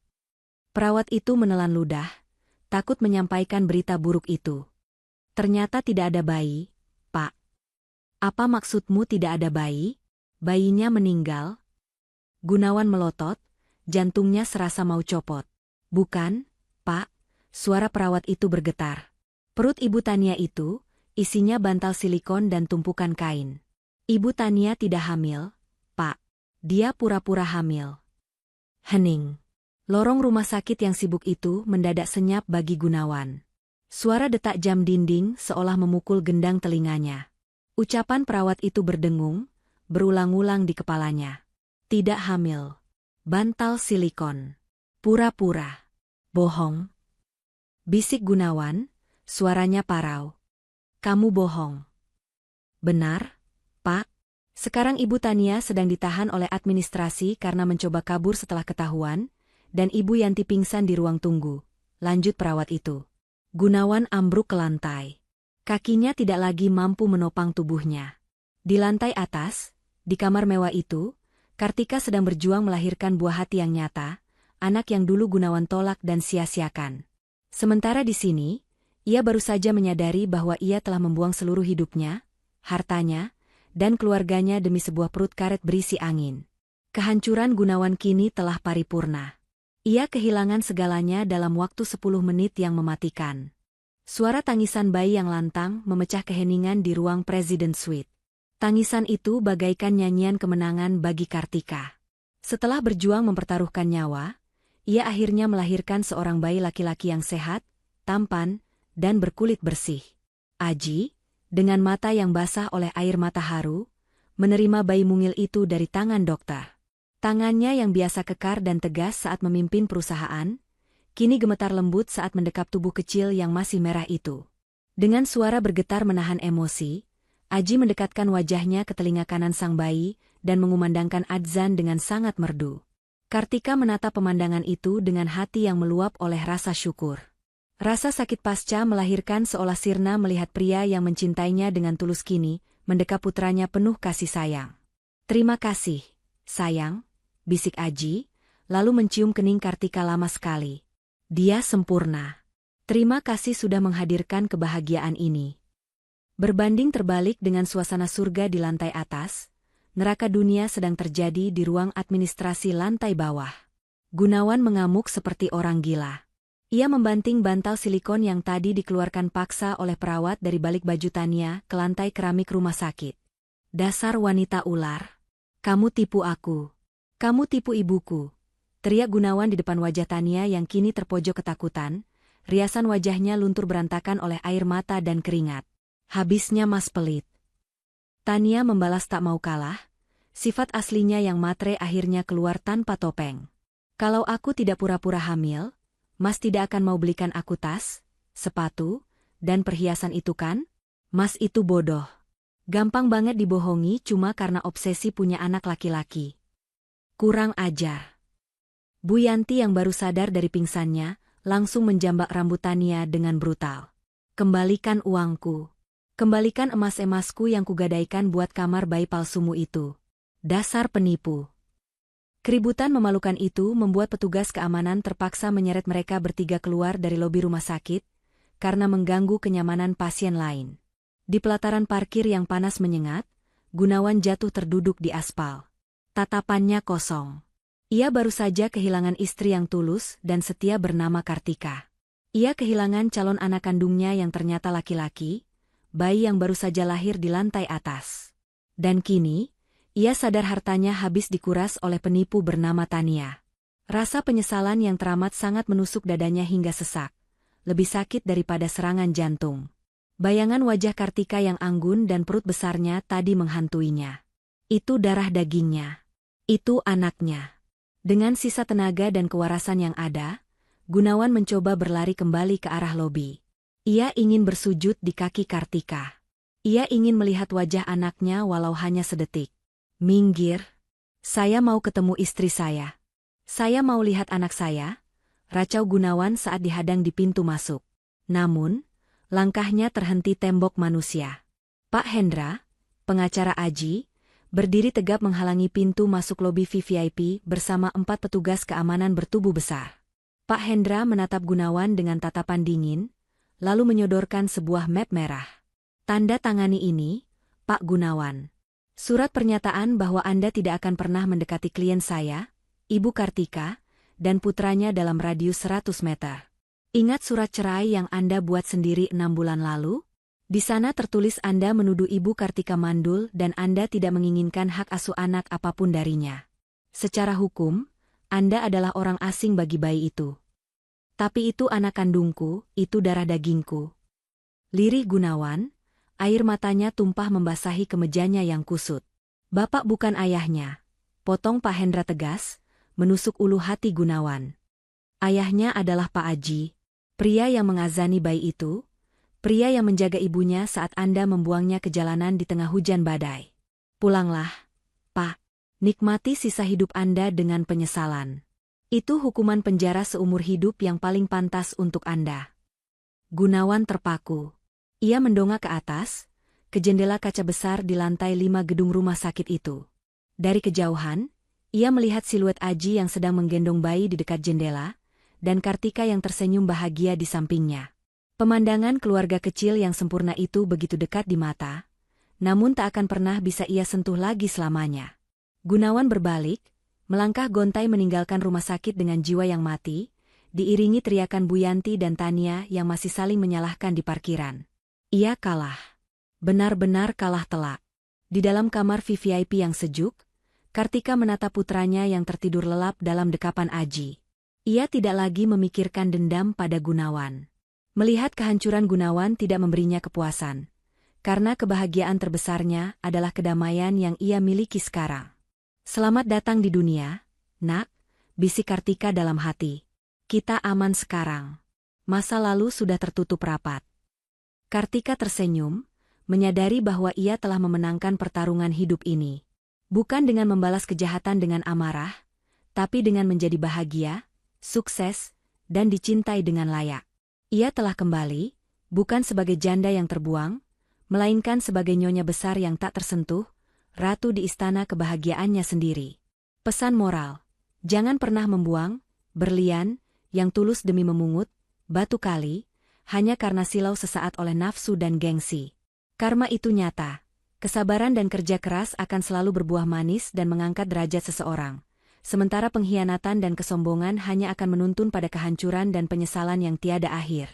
perawat itu menelan ludah, takut menyampaikan berita buruk itu. Ternyata tidak ada bayi, Pak. Apa maksudmu tidak ada bayi? Bayinya meninggal? Gunawan melotot, jantungnya serasa mau copot. Bukan, Pak, suara perawat itu bergetar. Perut Ibu Tania itu, isinya bantal silikon dan tumpukan kain. Ibu Tania tidak hamil, Pak. Dia pura-pura hamil. Hening. Lorong rumah sakit yang sibuk itu mendadak senyap bagi Gunawan. Suara detak jam dinding seolah memukul gendang telinganya. Ucapan perawat itu berdengung, berulang-ulang di kepalanya. Tidak hamil. Bantal silikon. Pura-pura. Bohong. Bisik Gunawan, suaranya parau. Kamu bohong. Benar, Pak. Sekarang Ibu Tania sedang ditahan oleh administrasi karena mencoba kabur setelah ketahuan, dan Ibu Yanti pingsan di ruang tunggu. Lanjut perawat itu. Gunawan ambruk ke lantai. Kakinya tidak lagi mampu menopang tubuhnya. Di lantai atas, di kamar mewah itu, Kartika sedang berjuang melahirkan buah hati yang nyata, anak yang dulu Gunawan tolak dan sia-siakan. Sementara di sini, ia baru saja menyadari bahwa ia telah membuang seluruh hidupnya, hartanya, dan keluarganya demi sebuah perut karet berisi angin. Kehancuran Gunawan kini telah paripurna. Ia kehilangan segalanya dalam waktu 10 menit yang mematikan. Suara tangisan bayi yang lantang memecah keheningan di ruang Presiden Suite. Tangisan itu bagaikan nyanyian kemenangan bagi Kartika. Setelah berjuang mempertaruhkan nyawa, ia akhirnya melahirkan seorang bayi laki-laki yang sehat, tampan, dan berkulit bersih. Aji, dengan mata yang basah oleh air mata haru, menerima bayi mungil itu dari tangan dokter. Tangannya yang biasa kekar dan tegas saat memimpin perusahaan, kini gemetar lembut saat mendekap tubuh kecil yang masih merah itu. Dengan suara bergetar menahan emosi, Aji mendekatkan wajahnya ke telinga kanan sang bayi dan mengumandangkan adzan dengan sangat merdu. Kartika menatap pemandangan itu dengan hati yang meluap oleh rasa syukur. Rasa sakit pasca melahirkan seolah sirna melihat pria yang mencintainya dengan tulus kini, mendekap putranya penuh kasih sayang. Terima kasih, sayang, bisik Aji, lalu mencium kening Kartika lama sekali. Dia sempurna. Terima kasih sudah menghadirkan kebahagiaan ini. Berbanding terbalik dengan suasana surga di lantai atas, neraka dunia sedang terjadi di ruang administrasi lantai bawah. Gunawan mengamuk seperti orang gila. Ia membanting bantal silikon yang tadi dikeluarkan paksa oleh perawat dari balik baju Tania ke lantai keramik rumah sakit. Dasar wanita ular. Kamu tipu aku. Kamu tipu ibuku. Teriak Gunawan di depan wajah Tania yang kini terpojok ketakutan, riasan wajahnya luntur berantakan oleh air mata dan keringat. Habisnya Mas pelit. Tania membalas tak mau kalah, sifat aslinya yang matre akhirnya keluar tanpa topeng. Kalau aku tidak pura-pura hamil, Mas tidak akan mau belikan aku tas, sepatu, dan perhiasan itu kan? Mas itu bodoh. Gampang banget dibohongi cuma karena obsesi punya anak laki-laki. Kurang ajar. Bu Yanti yang baru sadar dari pingsannya, langsung menjambak rambut Tania dengan brutal. Kembalikan uangku. Kembalikan emas-emasku yang kugadaikan buat kamar bayi palsumu itu. Dasar penipu. Keributan memalukan itu membuat petugas keamanan terpaksa menyeret mereka bertiga keluar dari lobi rumah sakit, karena mengganggu kenyamanan pasien lain. Di pelataran parkir yang panas menyengat, Gunawan jatuh terduduk di aspal. Tatapannya kosong. Ia baru saja kehilangan istri yang tulus dan setia bernama Kartika. Ia kehilangan calon anak kandungnya yang ternyata laki-laki, bayi yang baru saja lahir di lantai atas. Dan kini, ia sadar hartanya habis dikuras oleh penipu bernama Tania. Rasa penyesalan yang teramat sangat menusuk dadanya hingga sesak. Lebih sakit daripada serangan jantung. Bayangan wajah Kartika yang anggun dan perut besarnya tadi menghantuinya. Itu darah dagingnya. Itu anaknya. Dengan sisa tenaga dan kewarasan yang ada, Gunawan mencoba berlari kembali ke arah lobi. Ia ingin bersujud di kaki Kartika. Ia ingin melihat wajah anaknya walau hanya sedetik. Minggir. Saya mau ketemu istri saya. Saya mau lihat anak saya, racau Gunawan saat dihadang di pintu masuk. Namun, langkahnya terhenti tembok manusia. Pak Hendra, pengacara Aji, berdiri tegap menghalangi pintu masuk lobi VVIP bersama 4 petugas keamanan bertubuh besar. Pak Hendra menatap Gunawan dengan tatapan dingin, lalu menyodorkan sebuah map merah. Tanda tangani ini, Pak Gunawan. Surat pernyataan bahwa Anda tidak akan pernah mendekati klien saya, Ibu Kartika, dan putranya dalam radius 100 meter. Ingat surat cerai yang Anda buat sendiri 6 bulan lalu? Di sana tertulis Anda menuduh Ibu Kartika mandul dan Anda tidak menginginkan hak asuh anak apapun darinya. Secara hukum, Anda adalah orang asing bagi bayi itu. Tapi itu anak kandungku, itu darah dagingku. Lirih Gunawan, air matanya tumpah membasahi kemejanya yang kusut. Bapak bukan ayahnya, potong Pak Hendra tegas, menusuk ulu hati Gunawan. Ayahnya adalah Pak Aji, pria yang mengazani bayi itu, pria yang menjaga ibunya saat Anda membuangnya ke jalanan di tengah hujan badai. Pulanglah, Pak. Nikmati sisa hidup Anda dengan penyesalan. Itu hukuman penjara seumur hidup yang paling pantas untuk Anda. Gunawan terpaku. Ia mendongak ke atas, ke jendela kaca besar di lantai 5 gedung rumah sakit itu. Dari kejauhan, ia melihat siluet Aji yang sedang menggendong bayi di dekat jendela, dan Kartika yang tersenyum bahagia di sampingnya. Pemandangan keluarga kecil yang sempurna itu begitu dekat di mata, namun tak akan pernah bisa ia sentuh lagi selamanya. Gunawan berbalik, melangkah gontai meninggalkan rumah sakit dengan jiwa yang mati, diiringi teriakan Bu Yanti dan Tania yang masih saling menyalahkan di parkiran. Ia kalah. Benar-benar kalah telak. Di dalam kamar VVIP yang sejuk, Kartika menatap putranya yang tertidur lelap dalam dekapan Aji. Ia tidak lagi memikirkan dendam pada Gunawan. Melihat kehancuran Gunawan tidak memberinya kepuasan, karena kebahagiaan terbesarnya adalah kedamaian yang ia miliki sekarang. Selamat datang di dunia, nak, bisik Kartika dalam hati. Kita aman sekarang. Masa lalu sudah tertutup rapat. Kartika tersenyum, menyadari bahwa ia telah memenangkan pertarungan hidup ini. Bukan dengan membalas kejahatan dengan amarah, tapi dengan menjadi bahagia, sukses, dan dicintai dengan layak. Ia telah kembali, bukan sebagai janda yang terbuang, melainkan sebagai nyonya besar yang tak tersentuh, ratu di istana kebahagiaannya sendiri. Pesan moral, jangan pernah membuang, berlian, yang tulus demi memungut, batu kali, hanya karena silau sesaat oleh nafsu dan gengsi. Karma itu nyata, kesabaran dan kerja keras akan selalu berbuah manis dan mengangkat derajat seseorang, sementara pengkhianatan dan kesombongan hanya akan menuntun pada kehancuran dan penyesalan yang tiada akhir.